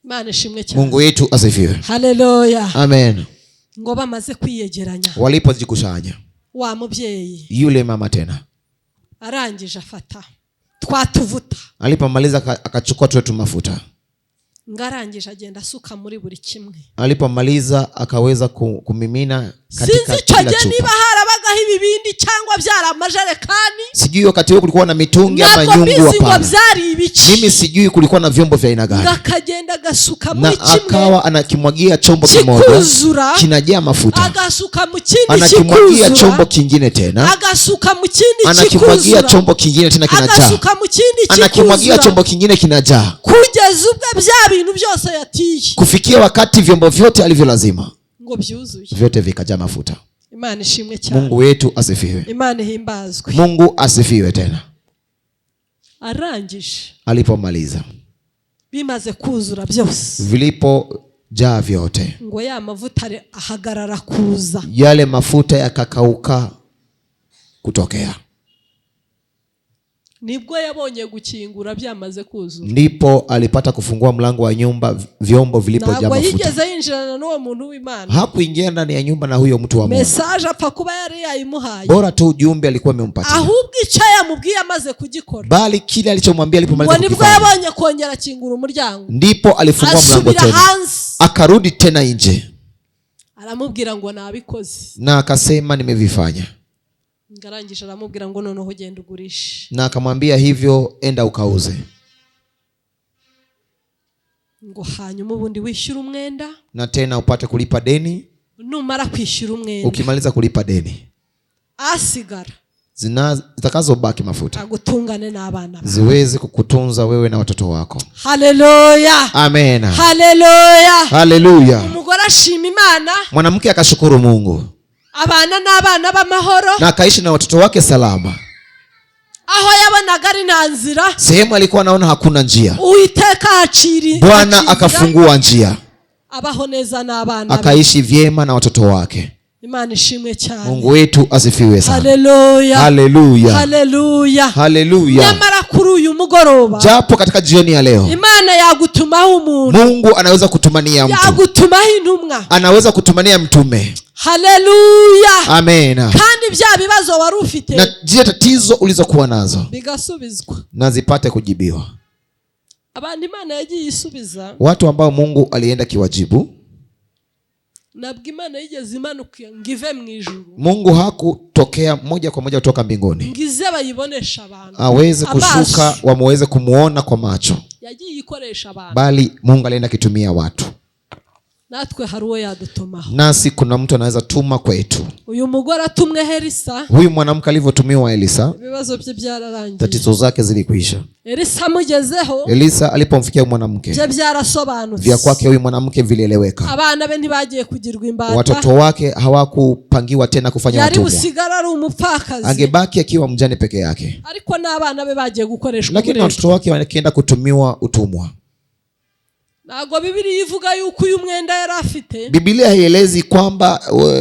[SPEAKER 1] Imana ishimwe cyane.
[SPEAKER 2] Mungu wetu asifiwe.
[SPEAKER 1] Haleluya.
[SPEAKER 2] Amen.
[SPEAKER 1] Ngo bamaze kwiyegeranya,
[SPEAKER 2] walipojikusanya,
[SPEAKER 1] wa mubyeyi
[SPEAKER 2] yule mama tena
[SPEAKER 1] arangije afata twatuvuta,
[SPEAKER 2] alipomaliza akachukua tu mafuta,
[SPEAKER 1] ngarangije agenda asuka muri buri kimwe,
[SPEAKER 2] alipomaliza akaweza kumimina katika kila chupa.
[SPEAKER 1] Niba harabagaho ibibindi cyangwa byara amajerekani,
[SPEAKER 2] sijui wakati huo kulikuwa na mitungi ama nyungu hapana, mimi sijui kulikuwa na vyombo vya aina gani,
[SPEAKER 1] akagenda gasuka muri kimwe,
[SPEAKER 2] akawa anakimwagia chombo kimoja kinajaa mafuta,
[SPEAKER 1] agasuka mu kindi,
[SPEAKER 2] anakimwagia chombo kingine tena,
[SPEAKER 1] agasuka mu kindi,
[SPEAKER 2] anakimwagia chombo kingine tena kinajaa,
[SPEAKER 1] agasuka mu kindi,
[SPEAKER 2] anakimwagia chombo kingine kinajaa,
[SPEAKER 1] kugeza ubwo bya bintu byose yatiye,
[SPEAKER 2] kufikia wakati vyombo vyote alivyolazima
[SPEAKER 1] ngo byuzuye,
[SPEAKER 2] vyote vikajaa mafuta.
[SPEAKER 1] Imana ishimwe cyane.
[SPEAKER 2] Mungu wetu asifiwe.
[SPEAKER 1] Imana himbazwe.
[SPEAKER 2] Mungu asifiwe tena.
[SPEAKER 1] Arangije,
[SPEAKER 2] alipomaliza,
[SPEAKER 1] bimaze kuzura byose,
[SPEAKER 2] vilipojaa vyote,
[SPEAKER 1] ngo ya mavuta ahagarara kuza,
[SPEAKER 2] yale mafuta yakakauka kutokea.
[SPEAKER 1] Nibwo yabonye gukingura byamaze kuzura,
[SPEAKER 2] ndipo alipata kufungua mlango wa nyumba, vyombo vilipojaa mafuta.
[SPEAKER 1] Yigeze yinjirana n'uwo muntu w'Imana,
[SPEAKER 2] hakuingia ndani ya nyumba na huyo mtu wa Mungu.
[SPEAKER 1] Message apfa kuba yari yayimuhaye,
[SPEAKER 2] bora tu ujumbe alikuwa amempatia,
[SPEAKER 1] ahubwo icyo yamubwiye amaze kugikora,
[SPEAKER 2] bali kile alichomwambia alipomaliza
[SPEAKER 1] kukifanya, nibwo yabonye kongera kingura umuryango,
[SPEAKER 2] ndipo alifungua mlango tena, akarudi tena nje,
[SPEAKER 1] aramubwira ngo nabikoze,
[SPEAKER 2] na akasema nimevifanya.
[SPEAKER 1] Ngarangije aramubwira ngo noneho genda ugurishe,
[SPEAKER 2] na akamwambia hivyo, enda ukauze,
[SPEAKER 1] ngo hanyuma ubundi wishyura umwenda,
[SPEAKER 2] na tena upate kulipa deni.
[SPEAKER 1] Numara kwishyura umwenda,
[SPEAKER 2] ukimaliza kulipa deni,
[SPEAKER 1] asigara
[SPEAKER 2] zitakazobaki mafuta
[SPEAKER 1] agutungane n'abana,
[SPEAKER 2] ziweze kukutunza wewe na watoto wako.
[SPEAKER 1] Haleluya.
[SPEAKER 2] Amen.
[SPEAKER 1] Haleluya.
[SPEAKER 2] Haleluya.
[SPEAKER 1] Umugore ashima Imana,
[SPEAKER 2] mwanamke akashukuru Mungu,
[SPEAKER 1] abana n'abana b'amahoro,
[SPEAKER 2] na akaishi na watoto wake salama.
[SPEAKER 1] Aho yabonaga ari nta nzira,
[SPEAKER 2] sehemu alikuwa anaona hakuna njia,
[SPEAKER 1] Uwiteka achiri,
[SPEAKER 2] Bwana akafungua njia,
[SPEAKER 1] abaho neza n'abana,
[SPEAKER 2] akaishi vyema na watoto wake.
[SPEAKER 1] Imana ishimwe cyane.
[SPEAKER 2] Mungu wetu asifiwe sana.
[SPEAKER 1] Haleluya.
[SPEAKER 2] Haleluya.
[SPEAKER 1] Haleluya.
[SPEAKER 2] Haleluya.
[SPEAKER 1] Nyamara kuri uyu mugoroba,
[SPEAKER 2] japo katika jioni ya leo,
[SPEAKER 1] Imana yagutumaho umuntu,
[SPEAKER 2] Mungu anaweza kutumania mtu,
[SPEAKER 1] yagutumaho intumwa,
[SPEAKER 2] anaweza kutumania mtume.
[SPEAKER 1] Haleluya.
[SPEAKER 2] Amen.
[SPEAKER 1] Kandi bya bibazo wari ufite
[SPEAKER 2] na zile tatizo ulizokuwa nazo
[SPEAKER 1] bigasubizwa
[SPEAKER 2] na zipate kujibiwa.
[SPEAKER 1] Abantu Imana yagiye isubiza,
[SPEAKER 2] watu ambao Mungu alienda kiwajibu,
[SPEAKER 1] nabwo Imana yigeze imanuka ngive mu ijuru.
[SPEAKER 2] Mungu hakutokea moja kwa moja kutoka mbinguni
[SPEAKER 1] ngize bayibonesha abantu
[SPEAKER 2] aweze kushuka wameweze kumuona kwa macho,
[SPEAKER 1] yagiye ikoresha abantu,
[SPEAKER 2] bali Mungu alienda kitumia watu.
[SPEAKER 1] natwe hari uwo yadutumaho,
[SPEAKER 2] nasi kuna mtu anaweza tuma kwetu.
[SPEAKER 1] uyu mugore atumwe Elisa,
[SPEAKER 2] huyu mwanamke alivyotumiwa Elisa,
[SPEAKER 1] ibibazo bye byararangiye,
[SPEAKER 2] tatizo zake zilikwisha.
[SPEAKER 1] Elisa mugezeho,
[SPEAKER 2] Elisa alipomfikia mwanamke,
[SPEAKER 1] bye byarasobanutse,
[SPEAKER 2] vya kwake huyu mwanamke vilieleweka.
[SPEAKER 1] abana be ntibagiye kugirwa imbata,
[SPEAKER 2] watoto wake hawakupangiwa tena kufanya watumwa,
[SPEAKER 1] yari usigara ari umupfakazi,
[SPEAKER 2] angebaki akiwa mjane peke yake,
[SPEAKER 1] ariko n'abana be bagiye gukoreshwa,
[SPEAKER 2] lakini watoto wake wanaenda kutumiwa utumwa.
[SPEAKER 1] Nago Biblia ivuga yuko uyu mwenda yari afite,
[SPEAKER 2] Biblia haielezi kwamba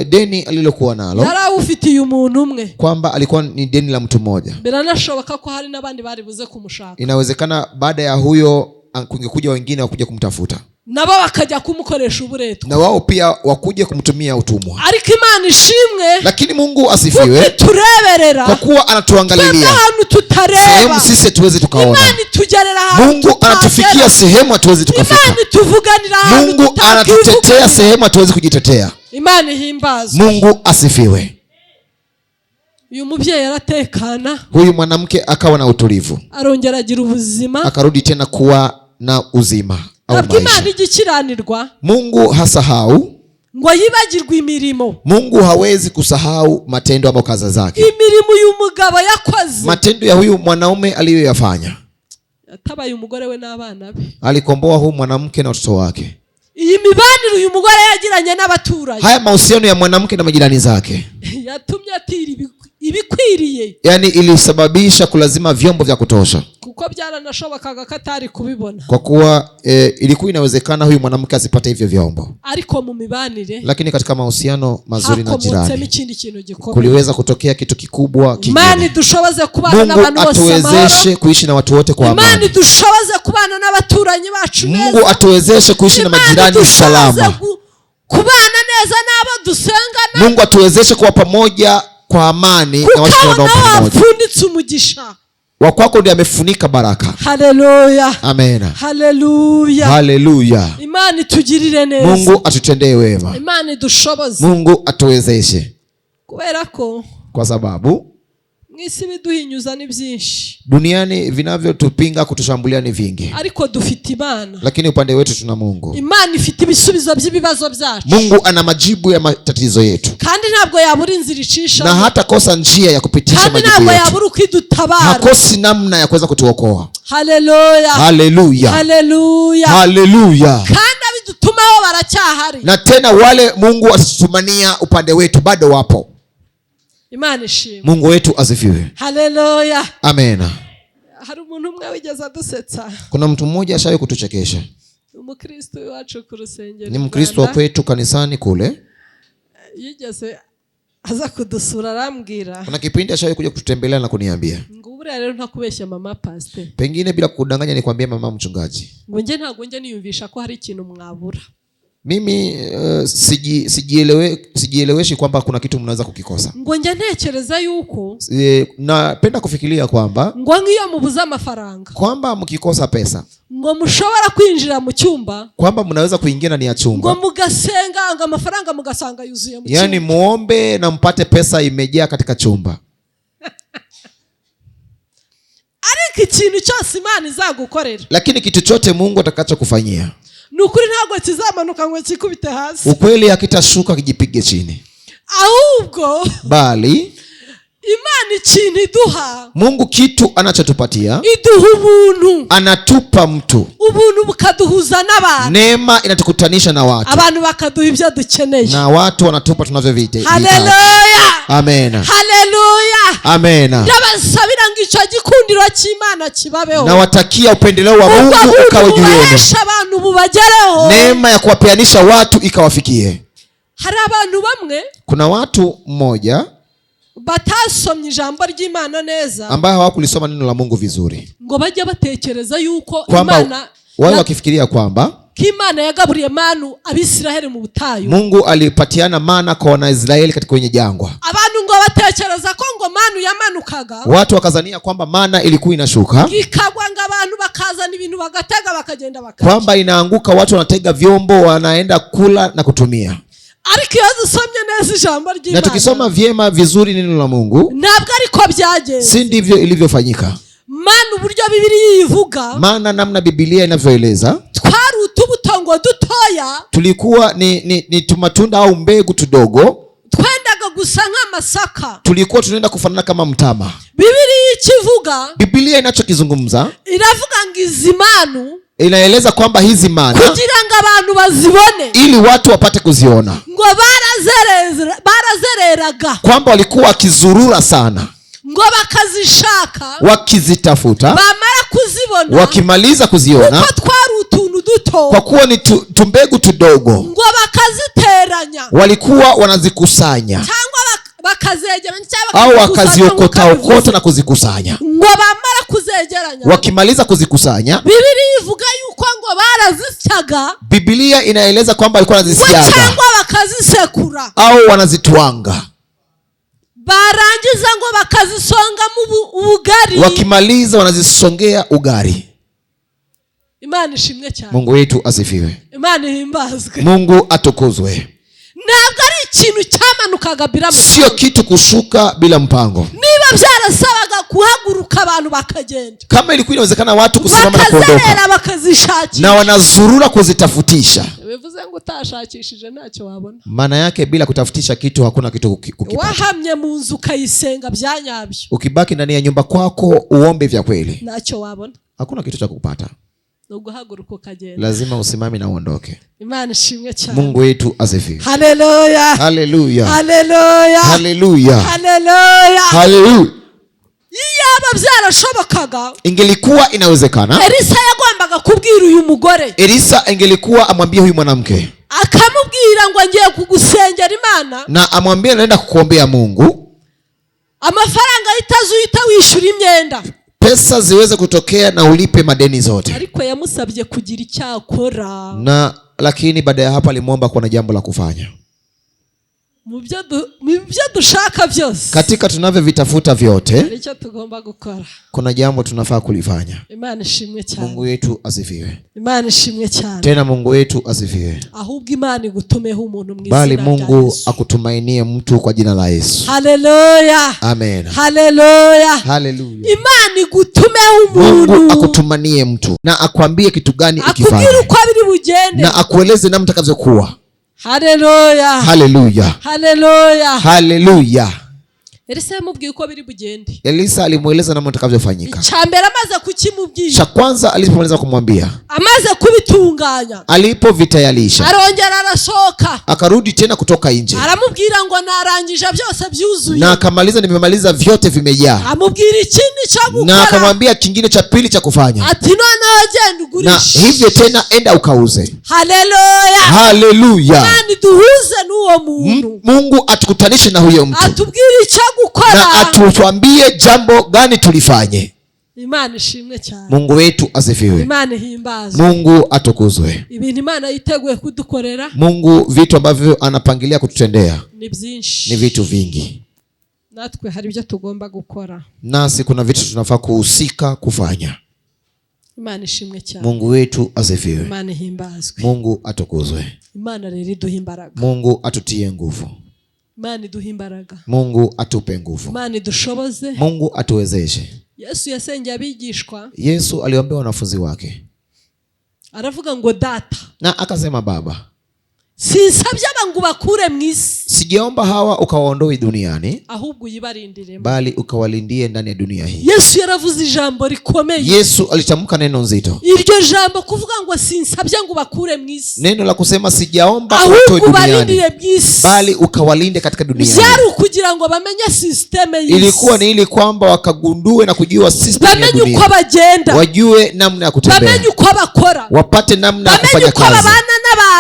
[SPEAKER 2] deni alilokuwa nalo
[SPEAKER 1] yari ufitiye umuntu umwe,
[SPEAKER 2] kwamba alikuwa ni deni la mtu mmoja.
[SPEAKER 1] Biranashoboka ko hari n'abandi bari buze kumushaka,
[SPEAKER 2] inawezekana baada ya huyo kungekuja wengine wakuja kumtafuta,
[SPEAKER 1] nabo bakajya kumukoresha uburetwa,
[SPEAKER 2] na wao pia wakuje kumtumia utumwa.
[SPEAKER 1] ariko Imana ishimwe,
[SPEAKER 2] lakini Mungu asifiwe,
[SPEAKER 1] tureberera
[SPEAKER 2] kwa kuwa anatuangalilia
[SPEAKER 1] ahantu tutareba,
[SPEAKER 2] sehemu sisi tuweze tukaona.
[SPEAKER 1] Imana tugerera ahantu
[SPEAKER 2] Mungu anatufikia sehemu tuweze tukafika.
[SPEAKER 1] Imana tuvuganira ahantu
[SPEAKER 2] Mungu anatutetea sehemu tuweze kujitetea.
[SPEAKER 1] Imana ihimbazwe.
[SPEAKER 2] Mungu asifiwe.
[SPEAKER 1] Uyu mubyeyi aratekana,
[SPEAKER 2] huyu mwanamke akawa na utulivu,
[SPEAKER 1] arongera agira ubuzima,
[SPEAKER 2] akarudi tena kuwa na uzima au maisha.
[SPEAKER 1] Imana igikiranirwa,
[SPEAKER 2] Mungu hasahau,
[SPEAKER 1] ngo yibagirwe imirimo.
[SPEAKER 2] Mungu hawezi kusahau matendo ama kazi zake.
[SPEAKER 1] Imirimo uyu mugabo yakoze,
[SPEAKER 2] matendo ya huyu mwanaume aliyoyafanya,
[SPEAKER 1] yatabaye umugore we n'abana be,
[SPEAKER 2] alikomboa huyu mwanamke na watoto wake.
[SPEAKER 1] iyi mibanire uyu mugore yagiranye n'abaturage,
[SPEAKER 2] haya mahusiano ya mwanamke na majirani zake
[SPEAKER 1] yatumye atira ibikwiriye,
[SPEAKER 2] yani ilisababisha kulazima vyombo vya kutosha,
[SPEAKER 1] kuko byaranashobokaga ko atari kubibona,
[SPEAKER 2] kwa kuwa ilikuwa inawezekana huyu mwanamke asipate hivyo vyombo.
[SPEAKER 1] ariko mu mibanire,
[SPEAKER 2] lakini katika mahusiano mazuri na jirani
[SPEAKER 1] kuliweza
[SPEAKER 2] kutokea kitu kikubwa kingine.
[SPEAKER 1] Imani dushoboze kubana
[SPEAKER 2] n'abantu bose amahoro, Mungu atuwezeshe kuishi na watu wote kwa amani.
[SPEAKER 1] Imani dushoboze kubana n'abaturanyi bacu neza,
[SPEAKER 2] Mungu atuwezeshe kuishi na majirani salama,
[SPEAKER 1] kubana neza n'abo dusengana.
[SPEAKER 2] Mungu atuwezeshe kuwa pamoja kwa amani na watu
[SPEAKER 1] wapfunditse umugisha
[SPEAKER 2] wa kwako ndiye amefunika baraka.
[SPEAKER 1] Haleluya,
[SPEAKER 2] amen,
[SPEAKER 1] haleluya,
[SPEAKER 2] haleluya.
[SPEAKER 1] Imani tugirire neza,
[SPEAKER 2] Mungu atutendee wema,
[SPEAKER 1] Imani dushoboze,
[SPEAKER 2] Mungu atuwezeshe,
[SPEAKER 1] kubera ko
[SPEAKER 2] kwa sababu
[SPEAKER 1] mwisi biduhinyuza ni byinshi,
[SPEAKER 2] duniani vinavyotupinga kutushambulia ni vingi,
[SPEAKER 1] ariko dufite Imana,
[SPEAKER 2] lakini upande wetu tuna Mungu.
[SPEAKER 1] Imana ifite ibisubizo by'ibibazo byacu,
[SPEAKER 2] Mungu ana majibu ya matatizo yetu,
[SPEAKER 1] kandi ntabwo yabura inzira icisha,
[SPEAKER 2] na hata kosa njia ya kupitisha majibu yetu,
[SPEAKER 1] kandi ntabwo yabura ukidutabara,
[SPEAKER 2] hakosi namna ya kuweza kutuokoa.
[SPEAKER 1] Haleluya,
[SPEAKER 2] haleluya,
[SPEAKER 1] haleluya,
[SPEAKER 2] haleluya.
[SPEAKER 1] kandi abidutumaho baracyahari,
[SPEAKER 2] na tena wale Mungu atatutumania upande wetu bado wapo.
[SPEAKER 1] Imana ishimwe,
[SPEAKER 2] Mungu wetu asifiwe.
[SPEAKER 1] Haleluya,
[SPEAKER 2] amen.
[SPEAKER 1] Hari umuntu umwe wigeze adusetsa,
[SPEAKER 2] kuna mtu mmoja ashaye kutuchekesha,
[SPEAKER 1] umukristo wacu ku rusengero,
[SPEAKER 2] ni mkristo wa kwetu kanisani kule,
[SPEAKER 1] yigeze aza kudusura, arambwira,
[SPEAKER 2] kuna kipindi ashaye kuja kututembelea na kuniambia,
[SPEAKER 1] ngo ubure rero ntakubeshya mama pastor,
[SPEAKER 2] pengine bila kudanganya nikwambie mama mchungaji,
[SPEAKER 1] ngo nje ntago nje niyumvisha ko hari ikintu mwabura.
[SPEAKER 2] Mimi sijieleweshi kwamba kuna kitu mnaweza kukikosa.
[SPEAKER 1] Ngo nje ntekereza yuko
[SPEAKER 2] napenda kufikiria kwamba
[SPEAKER 1] ngo ngiyo mubuza amafaranga,
[SPEAKER 2] kwamba mkikosa pesa,
[SPEAKER 1] ngo mushobora kwinjira mu cyumba,
[SPEAKER 2] kwamba mnaweza kuingia ndani ya chumba,
[SPEAKER 1] ngo mugasenga, ngo amafaranga mugasanga yuzuye mu cyumba,
[SPEAKER 2] yani muombe na mpate pesa imejaa katika chumba.
[SPEAKER 1] ariko ikintu cyose Imana izagukorera,
[SPEAKER 2] lakini kitu chote Mungu atakachokufanyia
[SPEAKER 1] nukuri ntabwo kizamanuka ngo kikubite hasi,
[SPEAKER 2] ukweli hakitashuka kijipige chini,
[SPEAKER 1] ahubwo
[SPEAKER 2] bali
[SPEAKER 1] Imana ikintu iduha,
[SPEAKER 2] Mungu kitu anachotupatia,
[SPEAKER 1] iduha ubuntu,
[SPEAKER 2] anatupa mtu,
[SPEAKER 1] ubuntu bukaduhuza n'abantu,
[SPEAKER 2] neema inatukutanisha na watu,
[SPEAKER 1] abantu bakaduha ibyo dukeneye,
[SPEAKER 2] na watu wanatupa tunavyovihitaji.
[SPEAKER 1] Haleluya,
[SPEAKER 2] amen,
[SPEAKER 1] haleluya,
[SPEAKER 2] amen.
[SPEAKER 1] ndabasabira ngo icyo gikundiro cy'Imana kibabeho,
[SPEAKER 2] na watakia upendeleo wa Mungu ukawe juu yenu,
[SPEAKER 1] abantu bubagereho,
[SPEAKER 2] neema ya kuwapeanisha watu ikawafikie.
[SPEAKER 1] Hari abantu bamwe,
[SPEAKER 2] kuna watu mmoja
[SPEAKER 1] batasomye ijambo ry'Imana neza,
[SPEAKER 2] ambao hawakulisoma neno la Mungu vizuri,
[SPEAKER 1] ngo bajye batekereza yuko
[SPEAKER 2] kwamba
[SPEAKER 1] Imana
[SPEAKER 2] wao wakifikiria kwamba
[SPEAKER 1] Imana yagaburiye manu Abisiraheli mu butayu.
[SPEAKER 2] Mungu alipatiana mana kwa Wanaisraeli katika kwenye jangwa.
[SPEAKER 1] Abantu ngo batekereza ko ngo manu yamanukaga.
[SPEAKER 2] Watu wakazania kwamba mana ilikuwa inashuka.
[SPEAKER 1] Ikagwa ngo abantu bakazana ibintu bagatega bakagenda bakajya.
[SPEAKER 2] Kwamba inaanguka, watu wanatega vyombo wanaenda kula na kutumia.
[SPEAKER 1] Ariko iyo dusomye neza ijambo ry'Imana.
[SPEAKER 2] Na tukisoma vyema vizuri neno la Mungu,
[SPEAKER 1] ntabwo ariko byagenze.
[SPEAKER 2] Si ndivyo ilivyofanyika.
[SPEAKER 1] Mana uburyo Biblia ivuga.
[SPEAKER 2] Maana namna Biblia inavyoeleza.
[SPEAKER 1] Twari utubutongo dutoya.
[SPEAKER 2] Tulikuwa ni tumatunda au mbegu tudogo.
[SPEAKER 1] Twendaga gusa nk'amasaka.
[SPEAKER 2] Tulikuwa tunaenda kufanana kama mtama.
[SPEAKER 1] Biblia ikivuga.
[SPEAKER 2] Biblia inachokizungumza.
[SPEAKER 1] Iravuga ngo izi manu.
[SPEAKER 2] Inaeleza kwamba hizi mana
[SPEAKER 1] kugira ngo abantu bazibone,
[SPEAKER 2] ili watu wapate kuziona,
[SPEAKER 1] ngo barazereraga,
[SPEAKER 2] kwamba walikuwa wakizurura sana,
[SPEAKER 1] ngo bakazishaka,
[SPEAKER 2] wakizitafuta,
[SPEAKER 1] bamara kuzibona,
[SPEAKER 2] wakimaliza kuziona,
[SPEAKER 1] kuko twari utuntu duto,
[SPEAKER 2] kwa kuwa ni tumbegu tudogo,
[SPEAKER 1] ngo bakaziteranya,
[SPEAKER 2] walikuwa wanazikusanya
[SPEAKER 1] bakazegeranya
[SPEAKER 2] au wakaziokota na kuzikusanya.
[SPEAKER 1] Ngo bamara kuzegeranya,
[SPEAKER 2] wakimaliza kuzikusanya,
[SPEAKER 1] Biblia ivuga yuko ngo barazisyaga.
[SPEAKER 2] Biblia inaeleza kwamba walikuwa wanazisyaga
[SPEAKER 1] cyangwa bakazisekura
[SPEAKER 2] au wanazitwanga.
[SPEAKER 1] Barangiza ngo bakazisonga mu ubugari.
[SPEAKER 2] Wakimaliza wanazisongea ugari.
[SPEAKER 1] Imana ishimwe cyane.
[SPEAKER 2] Mungu wetu asifiwe.
[SPEAKER 1] Imana ihimbazwe.
[SPEAKER 2] Mungu atukuzwe.
[SPEAKER 1] Ntabwo ari ikintu cyamanukaga bila mpango.
[SPEAKER 2] Sio kitu kushuka bila mpango.
[SPEAKER 1] Niba byarasabaga kuhaguruka abantu bakagenda.
[SPEAKER 2] Kama ilikuwa inawezekana watu kusimama na kuondoka,
[SPEAKER 1] bakazishakisha,
[SPEAKER 2] na wanazurura kuzitafutisha.
[SPEAKER 1] Bivuze ngo utashakishije ntacyo wabona.
[SPEAKER 2] Maana yake bila kutafutisha kitu hakuna kitu kukipata.
[SPEAKER 1] Wahamye mu nzu kayisenga byanyabyo.
[SPEAKER 2] Ukibaki ndani ya nyumba kwako uombe vya kweli,
[SPEAKER 1] ntacyo wabona.
[SPEAKER 2] Hakuna kitu cha kupata.
[SPEAKER 1] Uguhaguruka ukagenda.
[SPEAKER 2] Lazima usimame na uondoke.
[SPEAKER 1] Imana ishimwe cyane.
[SPEAKER 2] Mungu wetu asifiwe.
[SPEAKER 1] Haleluya.
[SPEAKER 2] Haleluya.
[SPEAKER 1] Haleluya.
[SPEAKER 2] Haleluya.
[SPEAKER 1] Haleluya.
[SPEAKER 2] Haleluya.
[SPEAKER 1] Iyaba byarashobokaga,
[SPEAKER 2] ingelikuwa inawezekana,
[SPEAKER 1] Elisa yagombaga kubwira uyu mugore.
[SPEAKER 2] Elisa ingelikuwa amwambie huyu mwanamke,
[SPEAKER 1] akamubwira ngo ngiye kugusengera Imana,
[SPEAKER 2] na amwambie naenda kukuombea Mungu,
[SPEAKER 1] amafaranga itazuita wishura imyenda,
[SPEAKER 2] pesa ziweze kutokea na ulipe madeni zote.
[SPEAKER 1] Ariko yamusabye kugira icyakora,
[SPEAKER 2] na lakini baada ya hapo alimwomba kuwa na jambo la kufanya.
[SPEAKER 1] Mu byo dushaka byose,
[SPEAKER 2] katika tunavyovitafuta vyote,
[SPEAKER 1] nicyo tugomba gukora.
[SPEAKER 2] Kuna jambo tunafaa kulifanya.
[SPEAKER 1] Imana ishimwe cyane.
[SPEAKER 2] Mungu wetu asifiwe.
[SPEAKER 1] Imana ishimwe cyane.
[SPEAKER 2] Tena Mungu wetu asifiwe.
[SPEAKER 1] Ahubwo Imana igutumeho umuntu mwiza,
[SPEAKER 2] bali Mungu akutumainie mtu kwa jina la Yesu.
[SPEAKER 1] Haleluya.
[SPEAKER 2] Amen.
[SPEAKER 1] Haleluya.
[SPEAKER 2] Haleluya.
[SPEAKER 1] Imana igutumeho umuntu,
[SPEAKER 2] Mungu akutumanie mtu na akwambie kitu gani ukifanya,
[SPEAKER 1] akubwire uko biri bugende,
[SPEAKER 2] na akueleze namna utakavyokuwa.
[SPEAKER 1] Haleluya.
[SPEAKER 2] Haleluya.
[SPEAKER 1] Haleluya.
[SPEAKER 2] Haleluya.
[SPEAKER 1] Elisa yamubwiye uko biri bugende.
[SPEAKER 2] Elisa alimueleza namna utakavyofanyika.
[SPEAKER 1] Icyambere amaze kukimubwira,
[SPEAKER 2] cha kwanza alipomaliza kumwambia,
[SPEAKER 1] amaze kubitunganya,
[SPEAKER 2] alipovitayalisha,
[SPEAKER 1] arongera arasohoka,
[SPEAKER 2] akarudi tena kutoka nje,
[SPEAKER 1] aramubwira ngo narangije byose byuzuye,
[SPEAKER 2] na akamaliza nimemaliza vyote vimejaa.
[SPEAKER 1] amubwira ikindi cha gukora,
[SPEAKER 2] na akamwambia kingine cha pili cha kufanya,
[SPEAKER 1] ati noneho genda ugurishe,
[SPEAKER 2] na hivyo tena enda ukauze.
[SPEAKER 1] Haleluya.
[SPEAKER 2] Haleluya.
[SPEAKER 1] Nani duhuze n'uwo muntu,
[SPEAKER 2] Mungu atukutanishe na huyo mtu,
[SPEAKER 1] atubwire icyo gukora,
[SPEAKER 2] na atuambie jambo gani tulifanye.
[SPEAKER 1] Imana ishimwe cyane.
[SPEAKER 2] Mungu wetu asifiwe.
[SPEAKER 1] Imana ihimbazwe.
[SPEAKER 2] Mungu atukuzwe.
[SPEAKER 1] Ibintu Imana yiteguye kudukorera,
[SPEAKER 2] Mungu vitu ambavyo anapangilia kututendea
[SPEAKER 1] ni byinshi,
[SPEAKER 2] ni vitu vingi.
[SPEAKER 1] natwe hari ibyo tugomba gukora,
[SPEAKER 2] nasi kuna vitu tunafaa kuhusika kufanya.
[SPEAKER 1] Imana ishimwe cyane.
[SPEAKER 2] Mungu wetu asifiwe.
[SPEAKER 1] Imana ihimbazwe.
[SPEAKER 2] Mungu atukuzwe.
[SPEAKER 1] Imana rero iduha imbaraga.
[SPEAKER 2] Mungu atutie nguvu.
[SPEAKER 1] Imana iduha imbaraga.
[SPEAKER 2] Mungu atupe nguvu.
[SPEAKER 1] Imana idushoboze.
[SPEAKER 2] Mungu atuwezeshe.
[SPEAKER 1] Yesu yasengeye abigishwa.
[SPEAKER 2] Yesu aliwaambia wanafunzi wake,
[SPEAKER 1] aravuga ngo data,
[SPEAKER 2] na akasema Baba,
[SPEAKER 1] sinsabye abantu bakure mu isi,
[SPEAKER 2] sijaomba hawa ukawaondoe duniani,
[SPEAKER 1] ahubwo uyibarindire,
[SPEAKER 2] bali ukawalindie ndani ya dunia hii.
[SPEAKER 1] Yesu yaravuze ijambo rikomeye.
[SPEAKER 2] Yesu alitamka neno nzito.
[SPEAKER 1] Iryo jambo kuvuga ngo sinsabye ngo bakure mu isi,
[SPEAKER 2] neno la kusema sijaomba
[SPEAKER 1] utoe duniani,
[SPEAKER 2] bali ukawalinde katika dunia hii.
[SPEAKER 1] Byari kugira ngo bamenye system y'isi.
[SPEAKER 2] Ilikuwa ni ili kwamba wakagundue na kujua system ya dunia.
[SPEAKER 1] Bamenye uko bagenda,
[SPEAKER 2] wajue namna ya kutembea.
[SPEAKER 1] Bamenye uko bakora,
[SPEAKER 2] wapate namna ya kufanya kazi.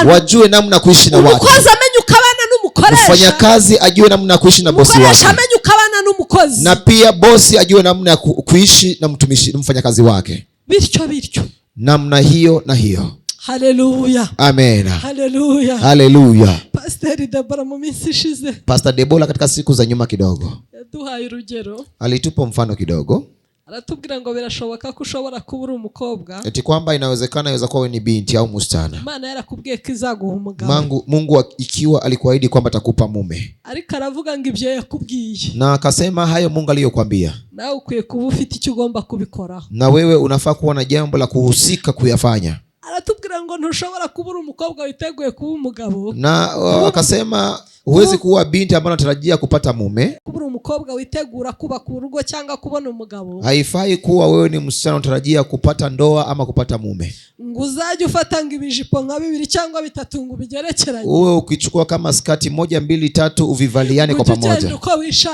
[SPEAKER 2] Wajue namna kuishi na watu.
[SPEAKER 1] Umukozi amenye ukabana n'umukoresha.
[SPEAKER 2] Mfanyakazi ajue namna ya kuishi na bosi wake.
[SPEAKER 1] Umukoresha amenye ukabana n'umukozi.
[SPEAKER 2] Na pia bosi ajue namna ya kuishi na mtumishi, mfanyakazi wake.
[SPEAKER 1] Bityo bityo.
[SPEAKER 2] Namna hiyo na hiyo.
[SPEAKER 1] Haleluya.
[SPEAKER 2] Amen.
[SPEAKER 1] Haleluya.
[SPEAKER 2] Haleluya.
[SPEAKER 1] Pastor Deborah mu minsi ishize.
[SPEAKER 2] Pastor Deborah katika siku za nyuma kidogo
[SPEAKER 1] yaduhaye urugero.
[SPEAKER 2] Alitupa mfano kidogo.
[SPEAKER 1] Aratubwira ngo birashoboka ko ushobora kuba uri umukobwa.
[SPEAKER 2] Eti kwamba inawezekana yaweza kuwa wewe ni binti au msichana.
[SPEAKER 1] Imana yarakubwiye ko izaguha umugabo.
[SPEAKER 2] Mungu ikiwa alikuahidi kwamba atakupa mume.
[SPEAKER 1] Ariko aravuga ngo ibyo yakubwiye.
[SPEAKER 2] Na akasema hayo Mungu aliyokuambia.
[SPEAKER 1] Nawe ukwiye kuba ufite icyo ugomba kubikoraho.
[SPEAKER 2] Na wewe unafaa kuwa na jambo la kuhusika kuyafanya.
[SPEAKER 1] Aratubwira ngo ntushobora kuba uri umukobwa witeguye kuba umugabo.
[SPEAKER 2] Na akasema huwezi kuwa binti ambaye anatarajia kupata mume.
[SPEAKER 1] Kuba umukobwa witegura kuba ku rugo cyangwa kubona umugabo.
[SPEAKER 2] Haifai kuwa wewe ni msichana unatarajia kupata ndoa ama kupata mume.
[SPEAKER 1] Nguzaje ufatanga ibijipo nka 2 cyangwa 3 ngo bigerekeranye.
[SPEAKER 2] Wewe ukichukua kama skati 1, 2, 3 uvivaliane kwa pamoja.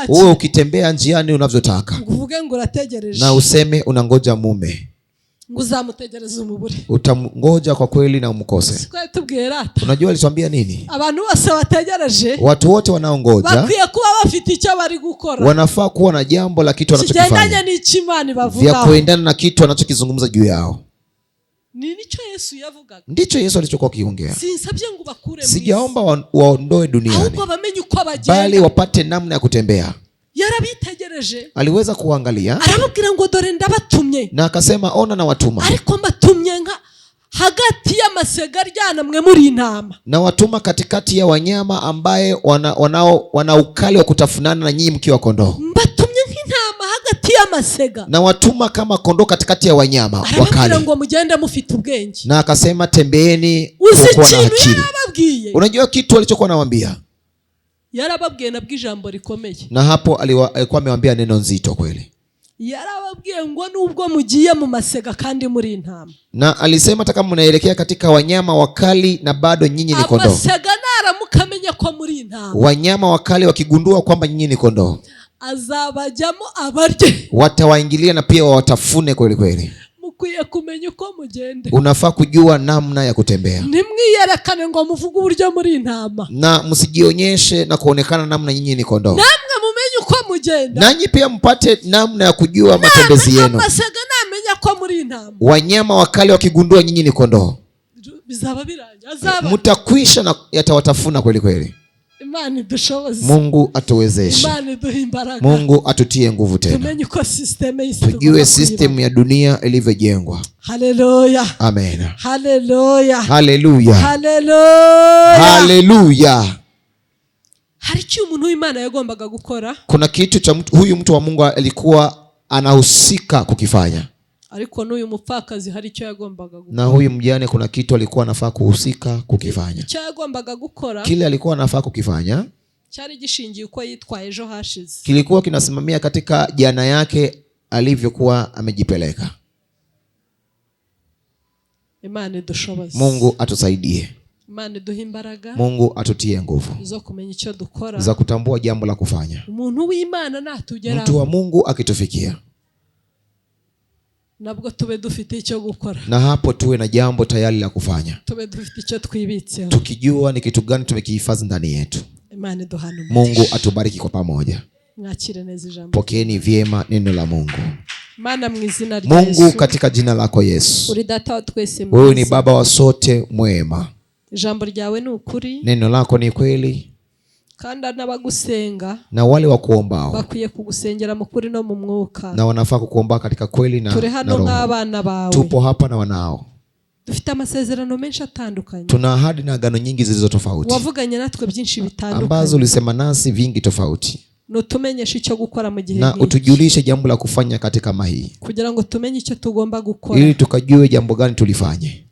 [SPEAKER 2] Wewe ukitembea njiani unavyotaka.
[SPEAKER 1] Uvuge ngo urategereje.
[SPEAKER 2] Na useme unangoja mume.
[SPEAKER 1] Nguzamutegereza umubure.
[SPEAKER 2] Utamngoja kwa kweli na umkose. Unajua alitwambia nini?
[SPEAKER 1] Abantu bose bategereje.
[SPEAKER 2] Watu wote wanaongoja.
[SPEAKER 1] Bakwiye kuba bafite icyo bari gukora.
[SPEAKER 2] Wanafaa kuwa na jambo la kitu wanachokifanya.
[SPEAKER 1] Kigendanye n'ikimani bavuga.
[SPEAKER 2] Vya kuendana na kitu wanachokizungumza juu yao.
[SPEAKER 1] Nicho Yesu yavugaga.
[SPEAKER 2] Ndicho Yesu alichokuwa kiongea.
[SPEAKER 1] Sinsabye ngo bakure
[SPEAKER 2] mwisi. Sijaomba waondoe duniani.
[SPEAKER 1] Ahubwo bamenye uko bagenda.
[SPEAKER 2] Bali wapate namna ya kutembea.
[SPEAKER 1] Yarabitegereje.
[SPEAKER 2] Aliweza kuangalia.
[SPEAKER 1] Arababwira ngo dore ndabatumye.
[SPEAKER 2] Na akasema ona na watuma.
[SPEAKER 1] Ariko mbatumye nka hagati y'amasega aryana mwe muri intama.
[SPEAKER 2] Na watuma katikati ya wanyama ambaye wana ukali wa kutafunana na nyinyi mkiwa kondoo.
[SPEAKER 1] Mbatumye nk'intama hagati y'amasega.
[SPEAKER 2] Na watuma kama kondoo katikati ya wanyama wakali.
[SPEAKER 1] Arababwira ngo mugende mufite ubwenge.
[SPEAKER 2] Na akasema tembeeni kwa na akili. Unajua kitu alichokuwa anawaambia?
[SPEAKER 1] Yarababwiye nabwo ijambo rikomeye.
[SPEAKER 2] Na hapo alikuwa amewaambia neno nzito kweli.
[SPEAKER 1] Yarababwiye ngo nubwo mugiye mu masega kandi muri intama.
[SPEAKER 2] Na alisema hata kama mnaelekea katika wanyama wakali na bado nyinyi ni kondoo.
[SPEAKER 1] Amasega naramukamenya ko muri intama.
[SPEAKER 2] Wanyama wakali wakigundua kwamba nyinyi ni kondoo.
[SPEAKER 1] Azabajamo abarye.
[SPEAKER 2] Watawaingilia na pia watafune kweli kweli.
[SPEAKER 1] Mukwiye kumenya uko mugende.
[SPEAKER 2] Unafaa kujua namna ya kutembea.
[SPEAKER 1] Nimwiyerekane ngo muvuge uburyo muri intama.
[SPEAKER 2] Na msijionyeshe na kuonekana namna nyinyi ni kondoo.
[SPEAKER 1] Namwe mumenye uko mugenda.
[SPEAKER 2] Nanyi pia mpate namna ya kujua matembezi yenu.
[SPEAKER 1] Amasega namenya ko muri intama.
[SPEAKER 2] Wanyama wakali wakigundua nyinyi ni kondoo.
[SPEAKER 1] Bizaba biranje. Azaba.
[SPEAKER 2] Mutakwisha na yatawatafuna kweli kweli.
[SPEAKER 1] Imani dushoboze.
[SPEAKER 2] Mungu atuwezeshe.
[SPEAKER 1] Imani duhimbaraga.
[SPEAKER 2] Mungu atutie nguvu tena.
[SPEAKER 1] Tumenye uko
[SPEAKER 2] tujue system ya dunia ilivyojengwa.
[SPEAKER 1] Haleluya.
[SPEAKER 2] Amen.
[SPEAKER 1] Haleluya.
[SPEAKER 2] Haleluya.
[SPEAKER 1] Haleluya.
[SPEAKER 2] Haleluya.
[SPEAKER 1] Hari icyo umuntu w'Imana yagombaga gukora.
[SPEAKER 2] Kuna kitu cha huyu mtu wa Mungu alikuwa anahusika kukifanya.
[SPEAKER 1] Ariko n'uyu mupfakazi hari icyo yagombaga gukora.
[SPEAKER 2] Na huyu mjane kuna kitu alikuwa anafaa kuhusika kukifanya.
[SPEAKER 1] Icyo yagombaga gukora.
[SPEAKER 2] Kile alikuwa anafaa kukifanya.
[SPEAKER 1] Cyari gishingiye uko yitwaye ejo hashize.
[SPEAKER 2] Kilikuwa kinasimamia katika jana yake alivyokuwa amejipeleka.
[SPEAKER 1] Imani dushoboze.
[SPEAKER 2] Mungu atusaidie.
[SPEAKER 1] Imani duhimbaraga.
[SPEAKER 2] Mungu atutie nguvu
[SPEAKER 1] zo kumenya icyo dukora.
[SPEAKER 2] Za kutambua jambo la kufanya.
[SPEAKER 1] Umuntu w'Imana natugera.
[SPEAKER 2] Mtu wa Mungu akitufikia.
[SPEAKER 1] Nabwo tube dufite icyo gukora.
[SPEAKER 2] Na hapo tuwe na jambo tayari la kufanya.
[SPEAKER 1] Tube dufite icyo twibitseho.
[SPEAKER 2] Tukijua ni kitu gani tumekihifadhi ndani yetu.
[SPEAKER 1] Imani duhanu.
[SPEAKER 2] Mungu atubariki kwa pamoja.
[SPEAKER 1] Mwakire neza ijambo.
[SPEAKER 2] Pokeeni vyema neno la Mungu.
[SPEAKER 1] Mana mwizina rya Yesu.
[SPEAKER 2] Mungu katika jina lako Yesu.
[SPEAKER 1] Uri data wa twese
[SPEAKER 2] mwema. Wewe ni baba wa sote mwema.
[SPEAKER 1] Ijambo ryawe ni ukuri.
[SPEAKER 2] Neno lako ni kweli.
[SPEAKER 1] Kandi n'abagusenga
[SPEAKER 2] na wale wa kuombao
[SPEAKER 1] bakwiye kugusengera mu kuri no mu mwuka.
[SPEAKER 2] Na wanafaa kukuomba katika kweli na
[SPEAKER 1] turi hano nk'abana bawe.
[SPEAKER 2] Tupo hapa na wanao.
[SPEAKER 1] Dufite amasezerano menshi atandukanye.
[SPEAKER 2] Tuna ahadi na agano nyingi zilizo tofauti.
[SPEAKER 1] Wavuganye natwe byinshi bitandukanye.
[SPEAKER 2] Ambazo ulisema nasi vingi tofauti.
[SPEAKER 1] Nutumenyesha icyo gukora mu gihe
[SPEAKER 2] na utujulishe jambo la kufanya katika mahi.
[SPEAKER 1] Kugira ngo tumenye icyo tugomba gukora.
[SPEAKER 2] Ili tukajue jambo gani tulifanye.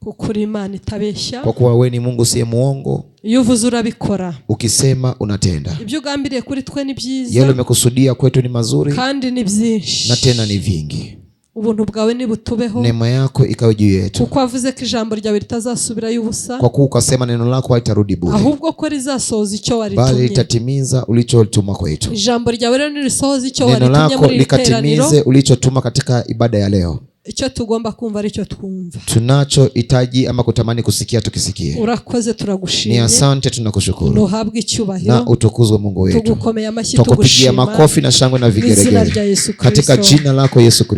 [SPEAKER 1] Kukuri Imana itabeshya.
[SPEAKER 2] Kwa kuwa wewe ni Mungu siye muongo.
[SPEAKER 1] Iyo uvuze urabikora.
[SPEAKER 2] Ukisema unatenda.
[SPEAKER 1] Ibyo ugambiriye kuri twe ni byiza.
[SPEAKER 2] Yale umekusudia kwetu ni mazuri.
[SPEAKER 1] Kandi ni byinshi.
[SPEAKER 2] Na tena ni vingi.
[SPEAKER 1] Ubuntu bwawe ni butubeho.
[SPEAKER 2] Neema yako ikawe juu yetu.
[SPEAKER 1] Kuko wavuze ko ijambo ryawe litazasubira y'ubusa.
[SPEAKER 2] Kwa kuwa ukasema neno lako halitarudi bure.
[SPEAKER 1] Ahubwo ko rizasohoza icyo waritumye.
[SPEAKER 2] Bali litatimiza ulichotuma kwetu.
[SPEAKER 1] Ijambo ryawe rero nirisohoza icyo waritumye muri
[SPEAKER 2] iteraniro. Neno lako likatimize ulichotuma katika ibada ya leo.
[SPEAKER 1] Icyo tugomba kumva ari cyo twumva.
[SPEAKER 2] Tunacho hitaji ama kutamani kusikia tukisikie.
[SPEAKER 1] Urakoze turagushimye.
[SPEAKER 2] Ni asante tunakushukuru.
[SPEAKER 1] Nuhabwe icyubahiro.
[SPEAKER 2] Na utukuzwe Mungu wetu.
[SPEAKER 1] Tugukomeye amashyi tugushima.
[SPEAKER 2] Tukupigia makofi na shangwe na vigeregere. Katika jina lako Yesu Kristo.